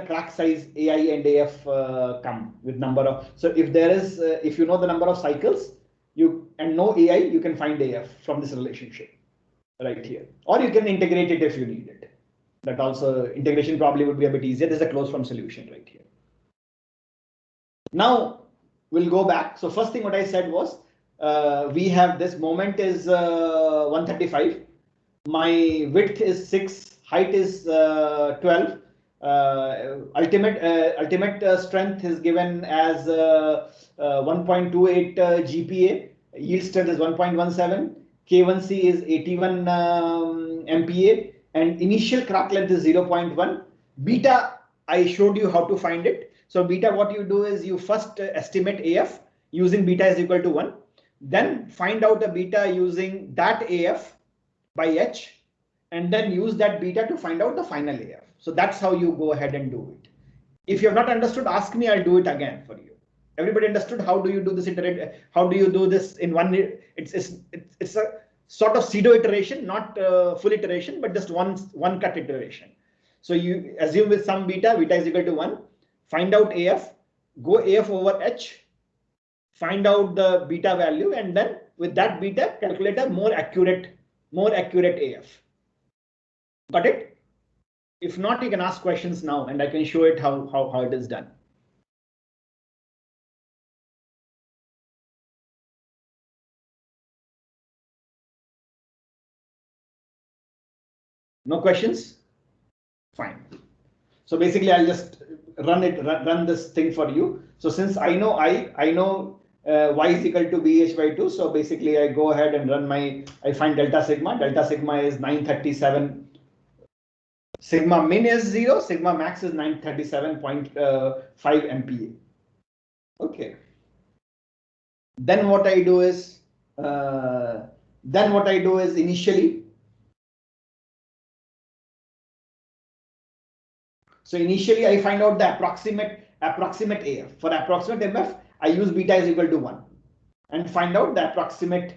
Speaker 1: crack size AI and AF come with number of. So if there is, if you know the number of cycles, and know AI, you can find AF from this relationship right here, or you can integrate it if you need it. That also integration probably would be a bit easier. There's a closed form solution right here. Now we'll go back. So first thing what I said was we have this moment is 135. My width is 6, height is 12. Ultimate strength is given as 1.28 GPa. Yield strength is 1.17. K1C is 81 MPa, and initial crack length is 0.1. Beta, I showed you how to find it. So beta, what you do is you first estimate AF using beta is equal to 1. then find out the beta using that AF by H, and then use that beta to find out the final AF. So that's how you go ahead and do it. If you have not understood, ask me, I'll do it again for you. Everybody understood? How do you do this how do you do this in one? It's a sort of pseudo iteration, not full iteration, but just one cut iteration. So you assume with some beta is equal to 1, find out AF, go AF over H, find out the beta value, and then with that beta calculate a more accurate AF. Got it? If not, you can ask questions now and I can show it how it is done. No questions? Fine. So basically I'll just run this thing for you. So since I know y is equal to bh by 2, so basically I go ahead and I find delta sigma. Delta sigma is 937. Sigma min is 0, sigma max is 937.5 MPa. Okay. Then what I do is initially. So initially I find out the approximate AF. For approximate MF, I use beta is equal to 1 and find out the approximate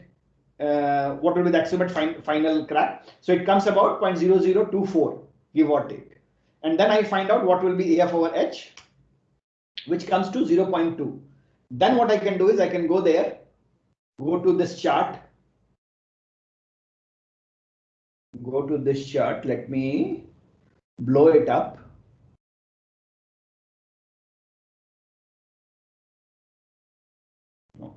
Speaker 1: what will be the approximate final crack. So it comes about 0.0024, give or take. And then I find out what will be AF over H, which comes to 0.2. Then what I can do is I can go there, go to this chart. Let me blow it up. No.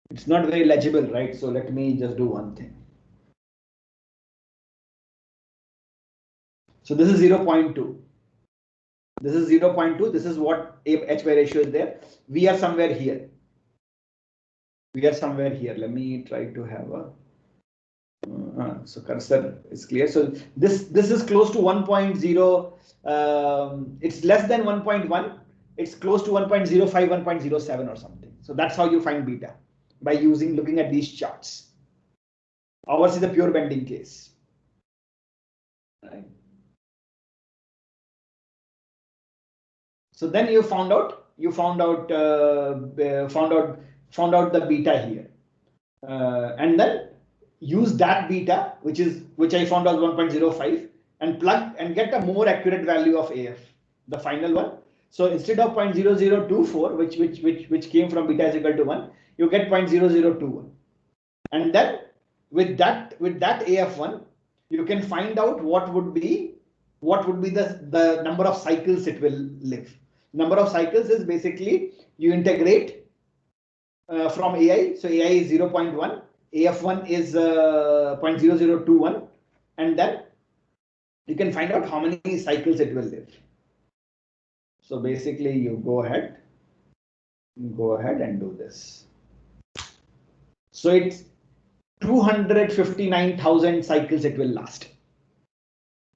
Speaker 1: It's not very legible, right? So let me just do one thing. So this is 0.2. This is 0.2. This is what H by ratio is there. We are somewhere here. Let me try to have a. So cursor is clear. So this is close to 1.0. It's less than 1.1. It's close to 1.05, 1.07 or something. So that's how you find beta, by looking at these charts. Ours is a pure bending case. Right. So then you found out the beta here, and then use that beta, which I found out 1.05, and plug and get a more accurate value of AF, the final one. So instead of 0.0024, which came from beta is equal to 1, you get 0.0021, and then with that AF1, you can find out what would be the number of cycles it will live. Number of cycles is basically you integrate from AI. So AI is 0.1, AF1 is 0.0021, and then you can find out how many cycles it will live. So basically you go ahead and do this. So it's 259,000 cycles it will last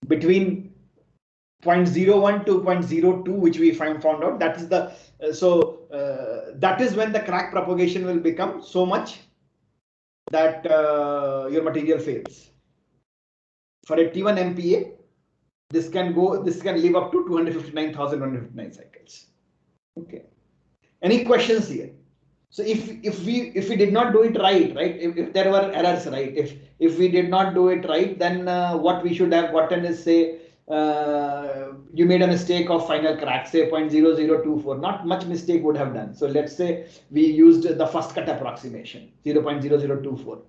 Speaker 1: between 0.01 to 0.02, which we found out. That is the that is when the crack propagation will become so much that your material fails. For a T1 MPa, this can live up to 259,159 cycles. Okay. Any questions here? So if we did not do it right, if there were errors, right, if we did not do it right, then what we should have gotten is, say, you made a mistake of final crack, say 0.0024, not much mistake would have done. So let's say we used the first cut approximation, 0.0024.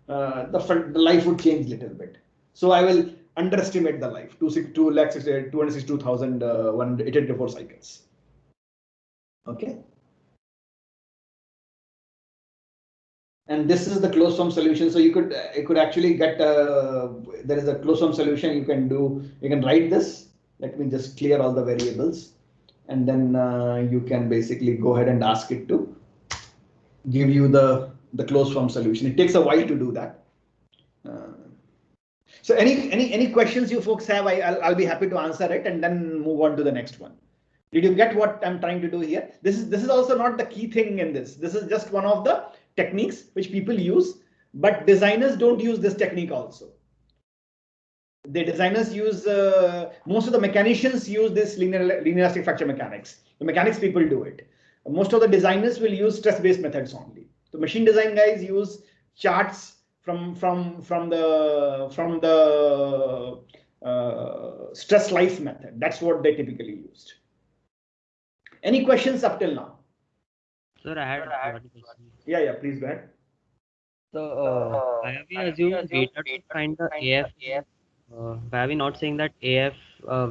Speaker 1: The life would change a little bit. So I will underestimate the life, 262,184 cycles. Okay. And this is the closed form solution. So you could actually get there is a closed form solution. You can write this. Let me just clear all the variables, and then you can basically go ahead and ask it to give you the closed form solution. It takes a while to do that. So any questions you folks have, I'll be happy to answer it and then move on to the next one. Did you get what I'm trying to do here? This is also not the key thing in this. This is just one of the techniques which people use, but designers don't use this technique also. The designers use, most of the mechanicians use this linear elastic fracture mechanics. The mechanics people do it. Most of the designers will use stress-based methods only. The machine design guys use charts from the stress life method. That's what they typically used. Any questions up till now?
Speaker 4: Sir, I had one question.
Speaker 1: Yeah, please go ahead.
Speaker 4: So, why are we assuming beta to find the AF? Why are we not saying that AF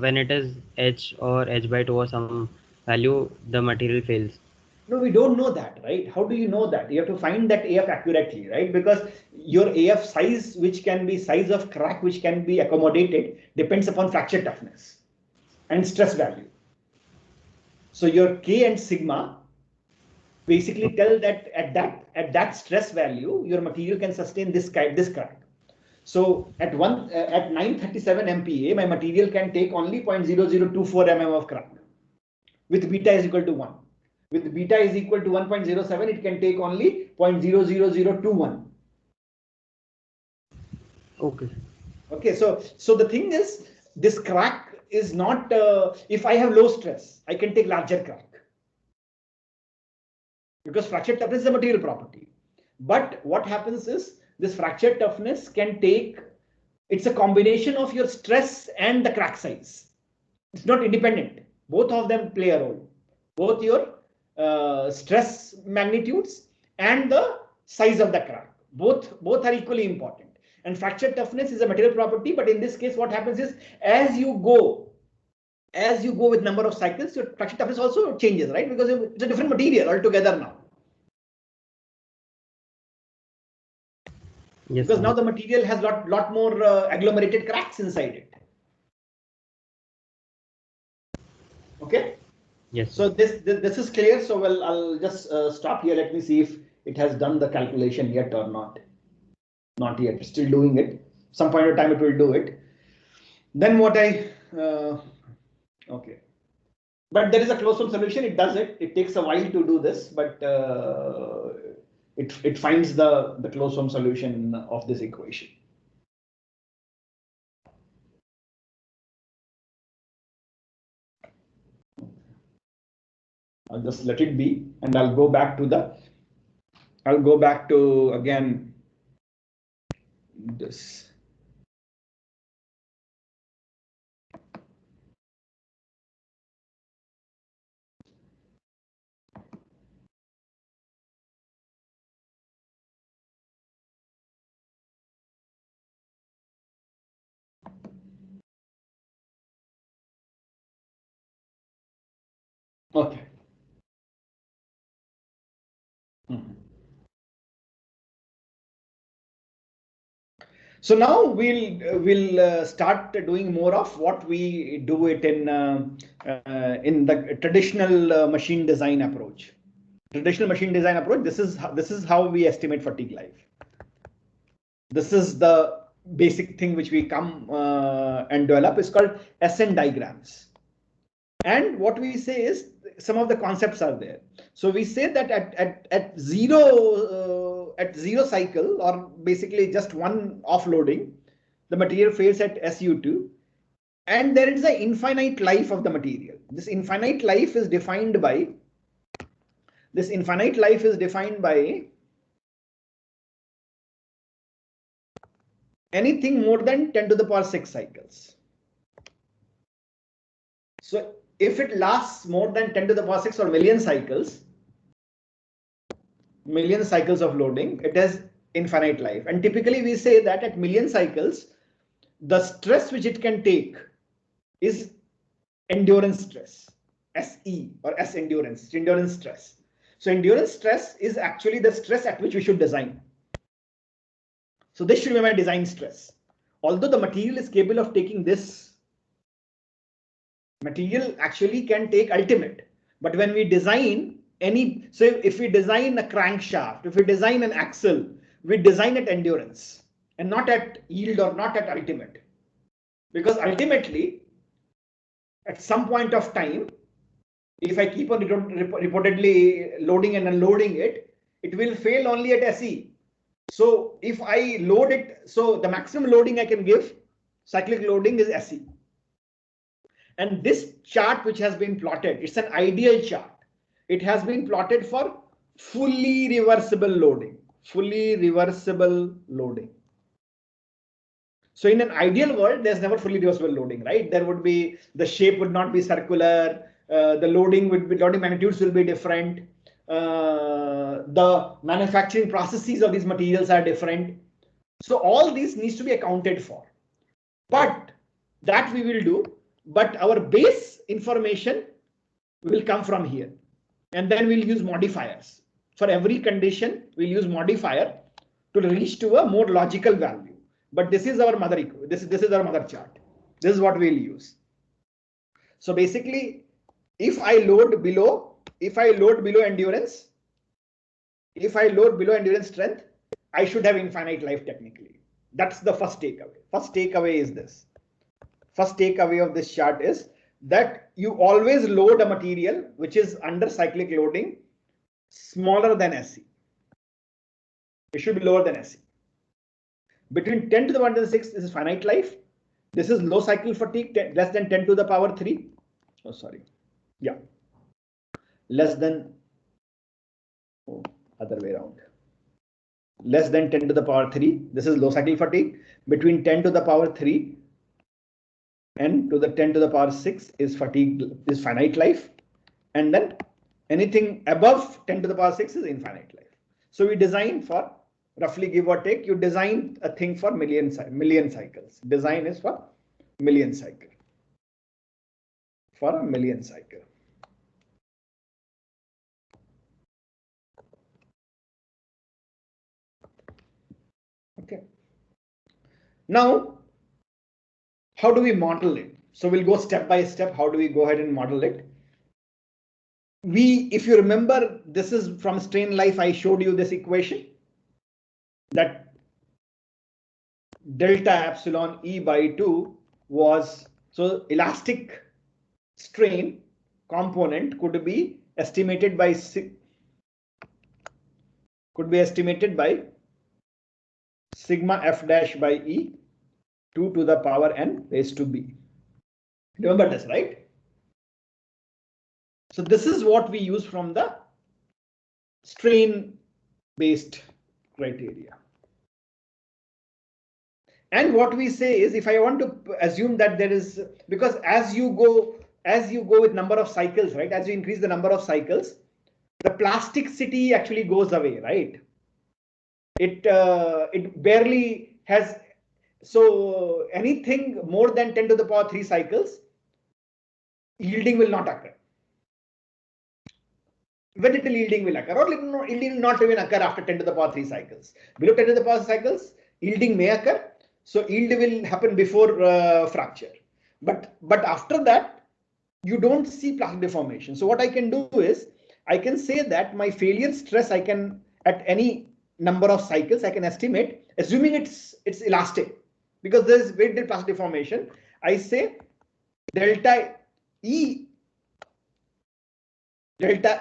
Speaker 4: when it is H or H by 2 or some value, the material fails?
Speaker 1: No, we don't know that, right? How do you know that? You have to find that AF accurately, right? Because your AF size, which can be size of crack, which can be accommodated, depends upon fracture toughness and stress value. So your K and sigma basically tell that at that stress value, your material can sustain this crack. So at 937 MPa, my material can take only 0.0024 mm of crack with beta is equal to 1. With beta is equal to 1.07, it can take only 0.00021. Okay, so the thing is, this crack is not, if I have low stress, I can take larger crack. Because fracture toughness is a material property. But what happens is, this fracture toughness can take, it's a combination of your stress and the crack size. It's not independent. Both of them play a role. Both your stress magnitudes and the size of the crack. Both are equally important. And fracture toughness is a material property, but in this case, what happens is, as you go with number of cycles, your fracture toughness also changes, right? Because it's a different material altogether now.
Speaker 4: Yes,
Speaker 1: because now the material has lot more agglomerated cracks inside it. Okay.
Speaker 4: Yes.
Speaker 1: So this is clear. So well, I'll just stop here. Let me see if it has done the calculation yet or not. Not yet. Still doing it. Some point of time it will do it. Then what I okay. But there is a closed form solution. It does it. It takes a while to do this, but it finds the closed form solution of this equation. I'll just let it be, and I'll go back to again this. Okay. So now we'll start doing more of what we do it in the traditional machine design approach. Traditional machine design approach. This is how we estimate fatigue life. This is the basic thing which we come and develop. It's called SN diagrams. And what we say is some of the concepts are there. So we say that at zero cycle, or basically just one offloading, the material fails at SU2, and there is an infinite life of the material. This infinite life is defined by anything more than 10 to the power 6 cycles. So if it lasts more than 10 to the power 6 or million cycles of loading, it has infinite life. And typically we say that at million cycles, the stress which it can take is endurance stress, SE or S endurance, endurance stress. So endurance stress is actually the stress at which we should design. So this should be my design stress. Although the material is capable of taking this, material actually can take ultimate. But when we design so if we design a crankshaft, if we design an axle, we design at endurance and not at yield or not at ultimate. Because ultimately, at some point of time, If I keep on reportedly loading and unloading it, it will fail only at SE. So if I load it, so the maximum loading I can give, cyclic loading, is SE. And this chart which has been plotted, it's an ideal chart. It has been plotted for fully reversible loading. Fully reversible loading. So in an ideal world, there's never fully reversible loading, right? There would be, the shape would not be circular, the loading magnitudes will be different, the manufacturing processes of these materials are different. So all these needs to be accounted for. But that we will do, but our base information will come from here. And then we'll use modifiers. For every condition, we'll use modifier to reach to a more logical value. But this is our mother, this is our mother chart. This is what we'll use. So basically, if I load below endurance, if I load below endurance strength, I should have infinite life technically. That's the first takeaway. First takeaway is this. First takeaway of this chart is that you always load a material which is under cyclic loading smaller than SE. It should be lower than SE. Between 10 to the 106, this is finite life. This is low cycle fatigue, less than 10 to the power 3. Oh, sorry. Yeah. Less than, other way around. Less than 10 to the power 3. This is low cycle fatigue. Between 10 to the power 3 and to the 10 to the power 6 is fatigue, is finite life. And then anything above 10 to the power 6 is infinite life. So we design for, roughly give or take, you design a thing for million cycles. Design is for million cycle. For a million cycle. Okay. Now, how do we model it? So we'll go step by step. How do we go ahead and model it? If you remember, this is from strain life. I showed you this equation that delta epsilon E by 2 was, so elastic strain component could be estimated by sigma f dash by E 2 to the power n raised to b. Remember this, right? So this is what we use from the strain based criteria. And what we say is, if I want to assume that there is, because as you go with number of cycles, right? As you increase the number of cycles, the plasticity actually goes away, right? It barely has. So anything more than 10 to the power 3 cycles, yielding will not occur. Very little yielding will occur, or yielding will not even occur after 10 to the power 3 cycles. Below 10 to the power cycles, yielding may occur. So yield will happen before fracture. But after that, you don't see plastic deformation. So what I can do is, I can say that my failure stress, I can, at any number of cycles, I can estimate, assuming it's elastic, because there is very little plastic deformation. I say delta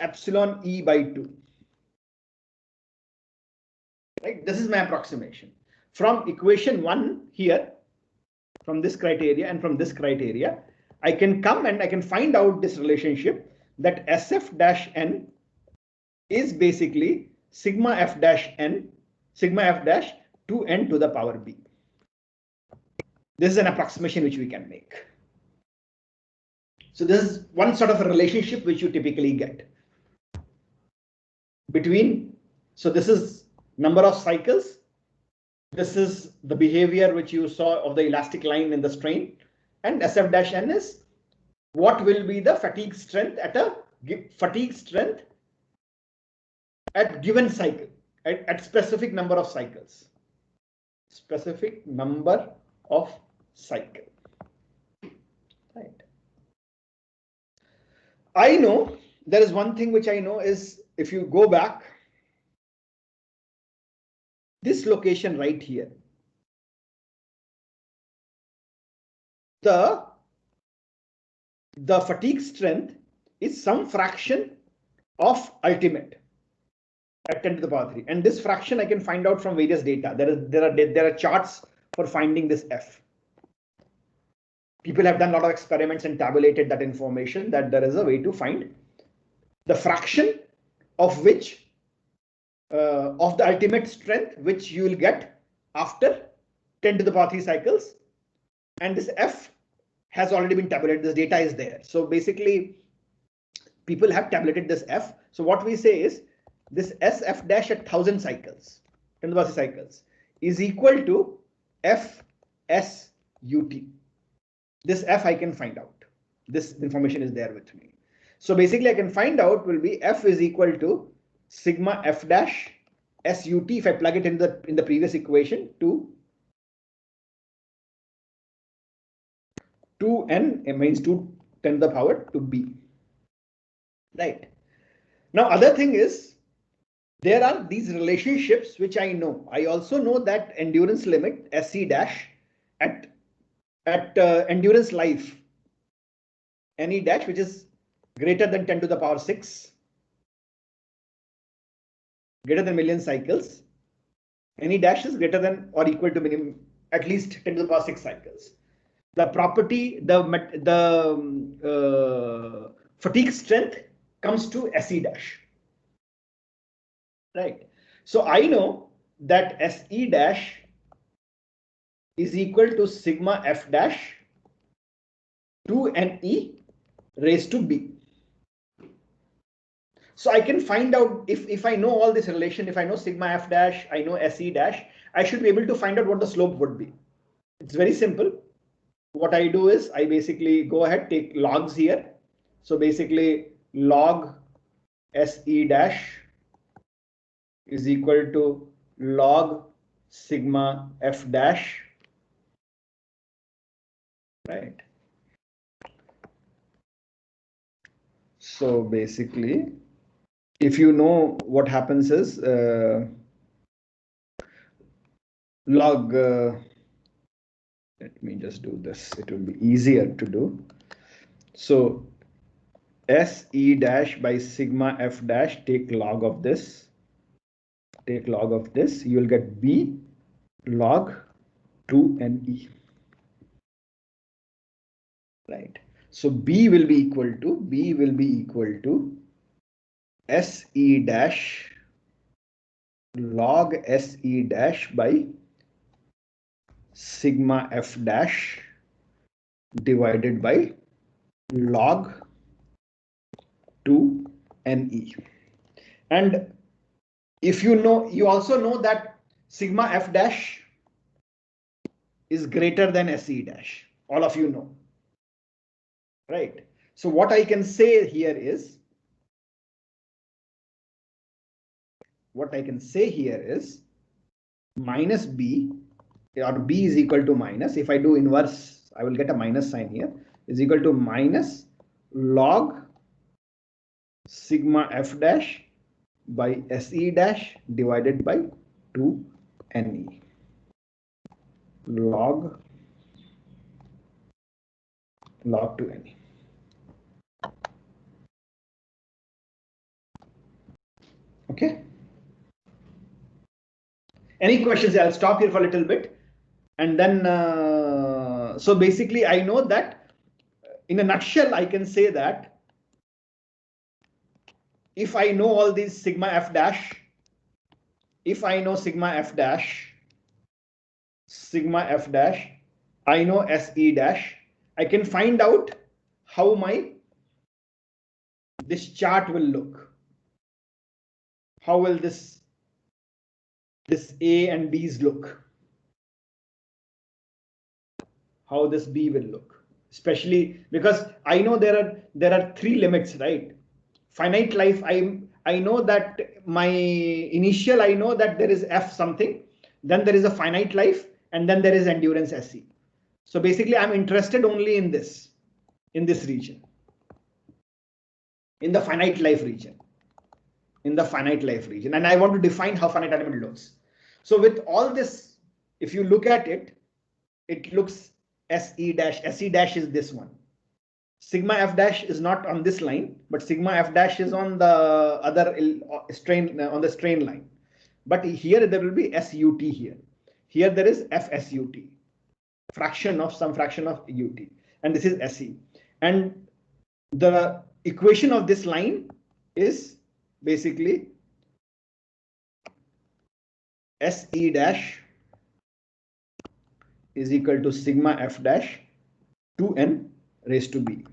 Speaker 1: epsilon E by 2. Right? This is my approximation. From equation 1 here, from this criteria and from this criteria, I can come and I can find out this relationship that SF dash n is basically sigma f dash 2n to the power b. This is an approximation which we can make. So this is one sort of a relationship which you typically get between, so this is number of cycles. This is the behavior which you saw of the elastic line in the strain, and SF dash n is what will be the fatigue strength at given cycle, at specific number of cycles. Specific number of cycle. Right. I know there is one thing which I know is, if you go back, this location right here, the fatigue strength is some fraction of ultimate at 10 to the power 3. And this fraction I can find out from various data. There are charts for finding this f. People have done a lot of experiments and tabulated that information, that there is a way to find the fraction of which of the ultimate strength which you will get after 10 to the power 3 cycles. And this f has already been tabulated. This data is there. So basically, people have tabulated this f. So what we say is this sf dash at 1000 cycles, 10 to the power 3 cycles, is equal to f s ut. This f I can find out. This information is there with me. So basically, I can find out will be f is equal to sigma f dash sut. If I plug it in the previous equation, to 2n, it means 2 10 to the power to b. Right. Now, other thing is, there are these relationships which I know. I also know that endurance limit SC dash at endurance life NE dash, which is greater than 10 to the power 6, greater than million cycles. NE dash is greater than or equal to minimum at least 10 to the power 6 cycles. The property, the fatigue strength comes to SE dash. Right. So I know that SE dash is equal to sigma F dash 2NE raised to B. So I can find out if I know all this relation, if I know sigma F dash, I know SE dash, I should be able to find out what the slope would be. It's very simple. What I do is I basically go ahead, take logs here. So basically log SE dash is equal to log sigma F dash, right? So basically, if you know what happens is log, let me just do this, it will be easier to do. So SE dash by sigma F dash, take log of this, you will get B log 2NE, right? So B will be equal to SE dash log SE dash by sigma F dash divided by log 2NE. And if you know, you also know that sigma F dash is greater than SE dash. All of you know, right? So what I can say here is, minus B, or B is equal to minus, if I do inverse, I will get a minus sign here, is equal to minus log sigma F dash by SE dash divided by 2NE. Log 2NE. Okay. Any questions? I'll stop here for a little bit. And then, so basically, I know that in a nutshell, I can say that if I know all these sigma F dash, if I know sigma F dash, I know SE dash, I can find out how this chart will look. How will this A and B's look? How this B will look, especially because I know there are three limits, right? Finite life, I know that my initial, I know that there is F something, then there is a finite life, and then there is endurance SE. So basically, I'm interested only in this region, in the finite life region, and I want to define how finite element looks. So with all this, if you look at it, it looks SE dash is this one. sigma f dash is not on this line, but sigma f dash is on the other strain, on the strain line. But here there will be SUT here. Here there is FSUT, fraction of some fraction of UT, and this is SE. And the equation of this line is basically SE dash is equal to sigma f dash 2n raised to b.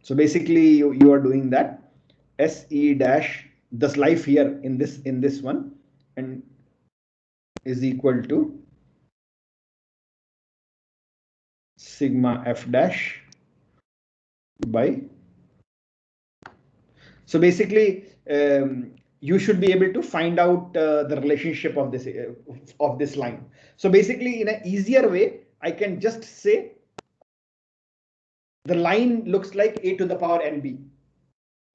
Speaker 1: So basically you are doing that SE dash, this life here in this one, and is equal to sigma f dash by. So basically you should be able to find out the relationship of this line. So basically in an easier way, I can just say the line looks like a to the power nb.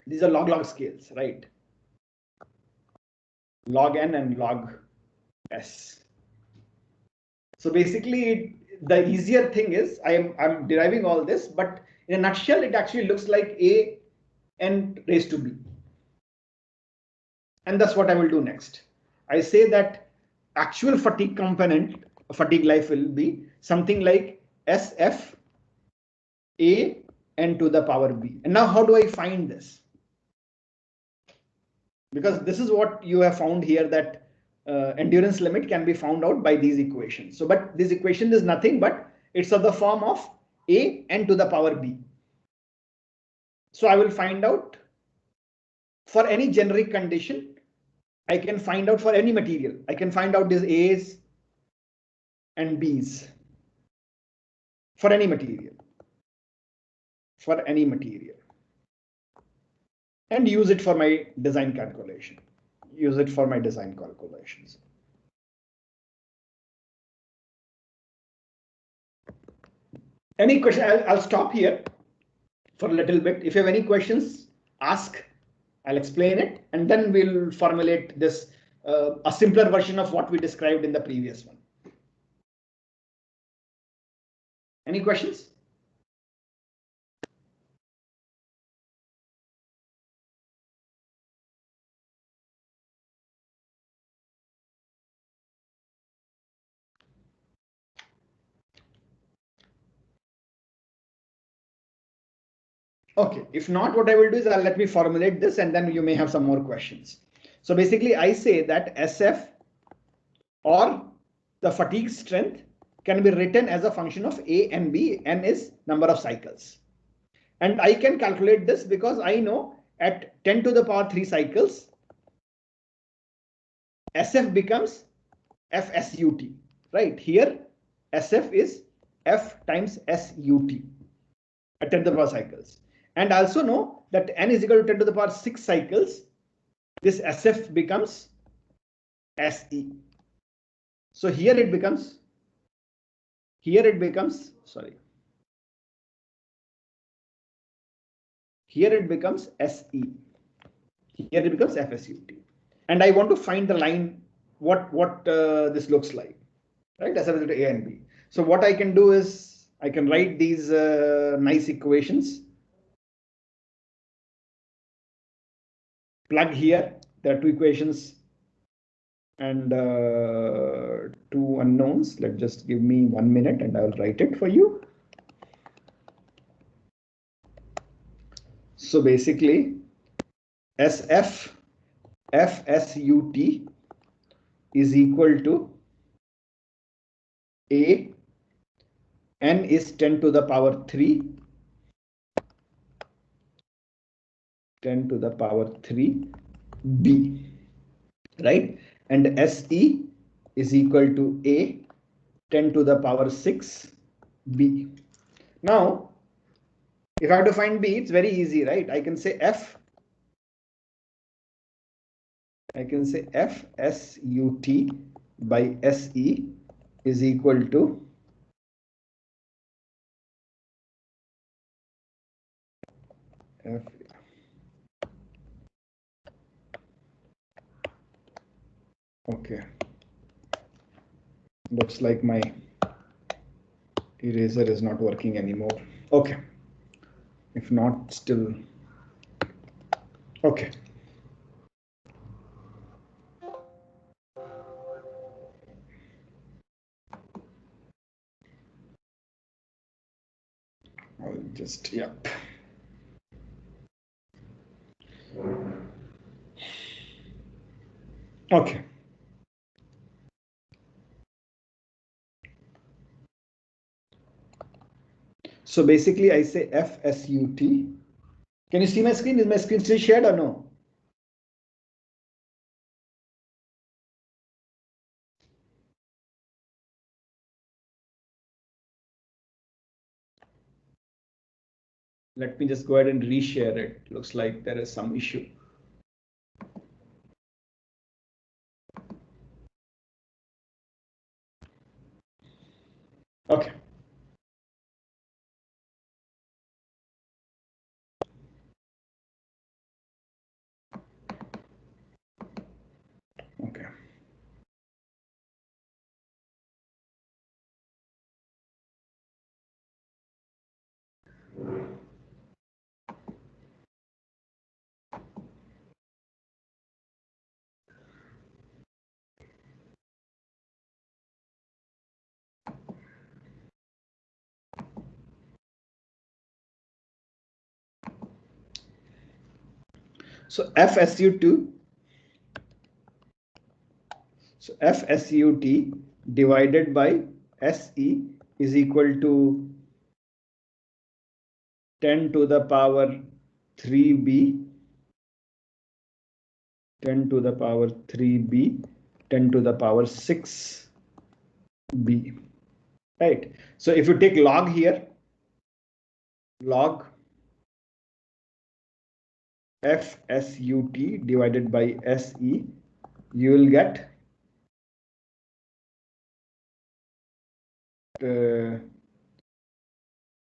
Speaker 1: These are log scales, right? Log n and log s. So basically the easier thing is I'm deriving all this, but in a nutshell, it actually looks like a n raised to b. And that's what I will do next. I say that actual fatigue component, fatigue life will be something like SF A n to the power b. And now how do I find this? Because this is what you have found here, that endurance limit can be found out by these equations. So, but this equation is nothing but it's of the form of A n to the power b. So I will find out for any generic condition. I can find out for any material. I can find out these A's and B's for any material. For any material. And use it for my design calculation. Use it for my design calculations. Any question? I'll stop here for a little bit. If you have any questions, ask. I'll explain it, and then we'll formulate this a simpler version of what we described in the previous one. Any questions? Okay, if not, what I will do is I'll let me formulate this, and then you may have some more questions. So basically, I say that SF or the fatigue strength can be written as a function of A and B. N is number of cycles. And I can calculate this because I know at 10 to the power 3 cycles, SF becomes FSUT, right? Here, SF is F times SUT at 10 to the power cycles. And I also know that N is equal to 10 to the power 6 cycles. This SF becomes SE. So here it becomes, sorry. Here it becomes SE. Here it becomes FSUT. And I want to find the line, what this looks like, right? As a A and B. So what I can do is I can write these nice equations. Plug here. There are two equations and two unknowns. Let's just give me 1 minute and I'll write it for you. So basically, SF FSUT is equal to A, N is 10 to the power 3, 10 to the power 3, B, right? And SE is equal to A, 10 to the power 6, B. Now, if I have to find B, it's very easy, right? I can say FSUT by SE is equal to F. Okay. Looks like my Eraser is not working anymore. Okay. If not, still. Okay. I'll just, yep. Okay. So basically I say FSUT. Can you see my screen? Is my screen still shared or no? Let me just go ahead and reshare it. Looks like there is some issue. Okay. Okay. So FSU2. So FSUT divided by SE is equal to 10 to the power 3B, 10 to the power 3B, 10 to the power 6B. Right. So if you take log here, log FSUT divided by SE, you will get 10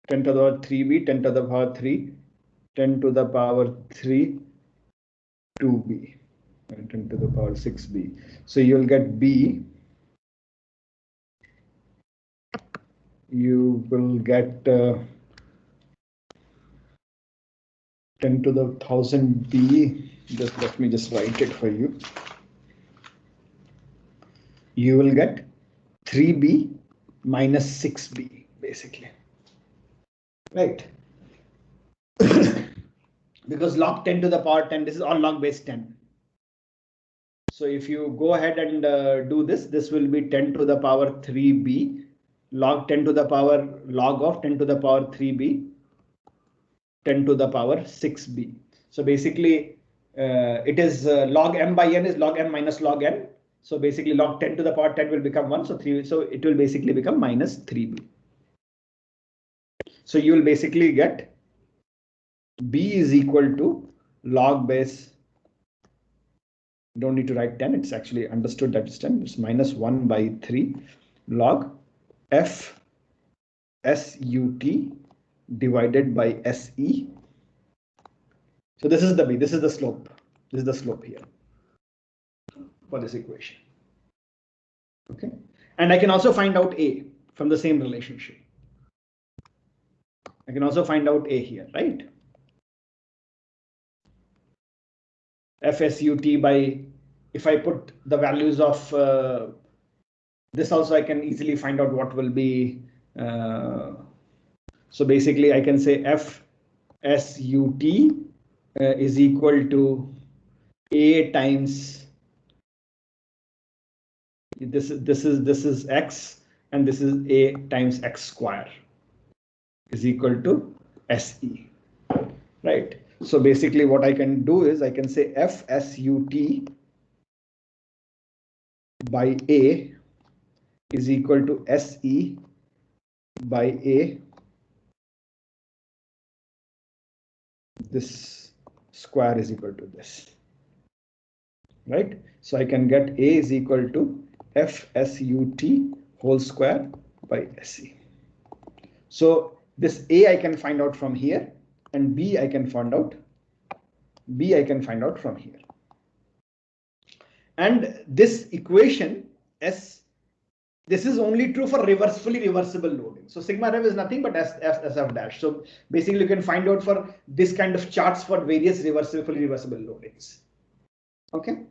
Speaker 1: to the power 3B, 10 to the power 3, 10 to the power 3, 2B, and 10 to the power 6B. So you'll get B. You will get 10 to the 1000 B. Just let me just write it for you. You will get 3B minus 6B basically, right? Because log 10 to the power 10, this is all log base 10. So if you go ahead and do this, this will be 10 to the power 3B, log 10 to the power log of 10 to the power 3B, 10 to the power 6B. So basically it is log m by n is log m minus log n. So basically log 10 to the power 10 will become 1. So it will basically become minus 3B. So you will basically get B is equal to log base. Don't need to write 10. It's actually understood that it's 10. It's minus 1 by 3 log F SUT divided by SE. So this is the B. This is the slope. This is the slope here for this equation. Okay. And I can also find out A from the same relationship. I can also find out A here, right? FSUT by, if I put the values of this also, I can easily find out what will be. So basically I can say FSUT is equal to A times this is X, and this is A times X square is equal to SE, right? So basically what I can do is I can say FSUT by A is equal to SE by A, this square is equal to this, right? So I can get A is equal to FSUT whole square by SE. So this A I can find out from here, and B I can find out from here. And this equation This is only true for fully reversible loading. So sigma rev is nothing but SF dash. So basically you can find out for this kind of charts for various fully reversible loadings. Okay.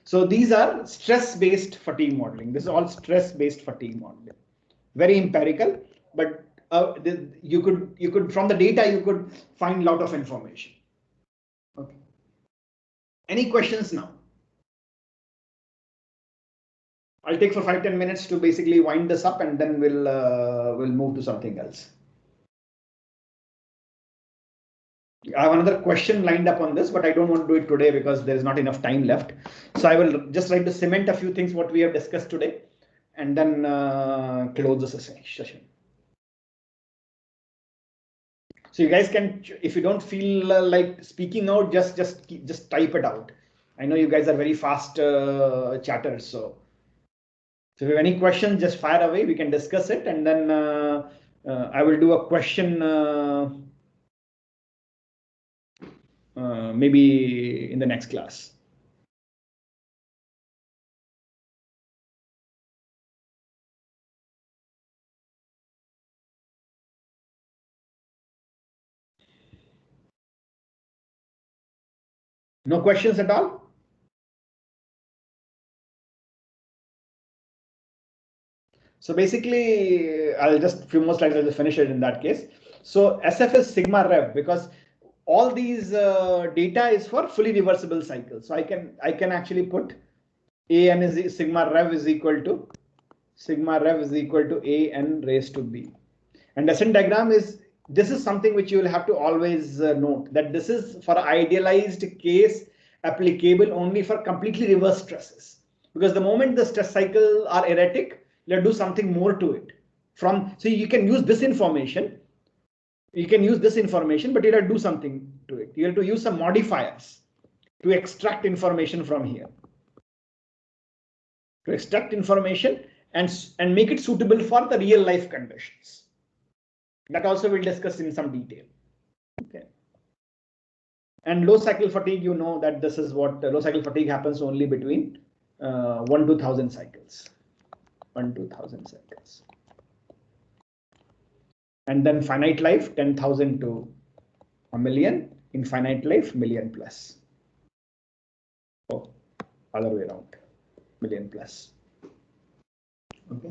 Speaker 1: So these are stress-based fatigue modeling. This is all stress-based fatigue modeling. Very empirical, but you could from the data you could find a lot of information. Okay. Any questions now? I'll take for 5-10 minutes to basically wind this up, and then we'll move to something else. I have another question lined up on this, but I don't want to do it today because there is not enough time left. So I will just try to cement a few things what we have discussed today, and then close the session. So you guys can, if you don't feel like speaking out, just type it out. I know you guys are very fast chatters, so if you have any questions, just fire away. We can discuss it, and then I will do a question maybe in the next class. No questions at all? So basically, I'll just few more slides. I'll just finish it in that case. So SF is sigma rev because all these data is for fully reversible cycles. So I can actually put AN is sigma rev is equal to AN raised to B. And descent diagram this is something which you will have to always note that this is for idealized case applicable only for completely reverse stresses. Because the moment the stress cycle are erratic, let's do something more to it. So you can use this information. You can use this information, but you have to do something to it. You have to use some modifiers to extract information from here. To extract information and make it suitable for the real life conditions. That also we'll discuss in some detail. Okay. And low cycle fatigue, you know that this is what low cycle fatigue happens only between 1 to 1,000 cycles. 1 to 1,000 cycles. And then finite life, 10,000 to a million. Infinite life, million plus. Oh, other way around, million plus. Okay.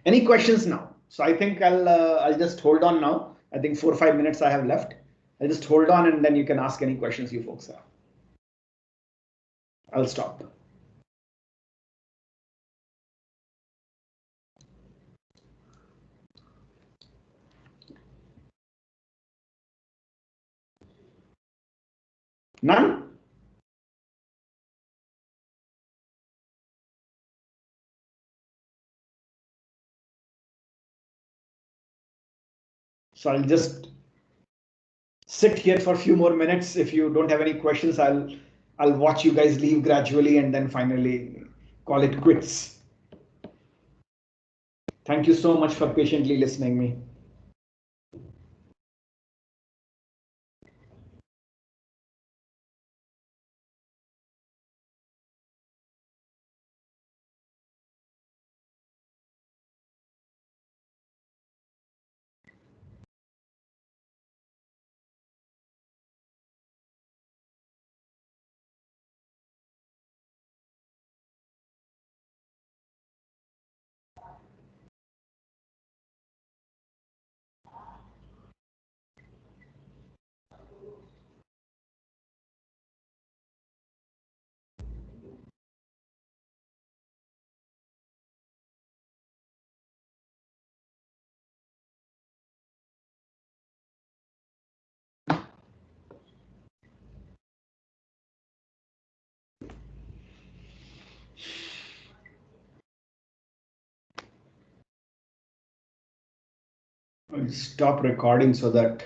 Speaker 1: Any questions now? So I think I'll just hold on now. I think 4 or 5 minutes I have left. I'll just hold on and then you can ask any questions you folks have. I'll stop. None? So I'll just sit here for a few more minutes. If you don't have any questions, I'll watch you guys leave gradually and then finally call it quits. Thank you so much for patiently listening me. I'll stop recording so that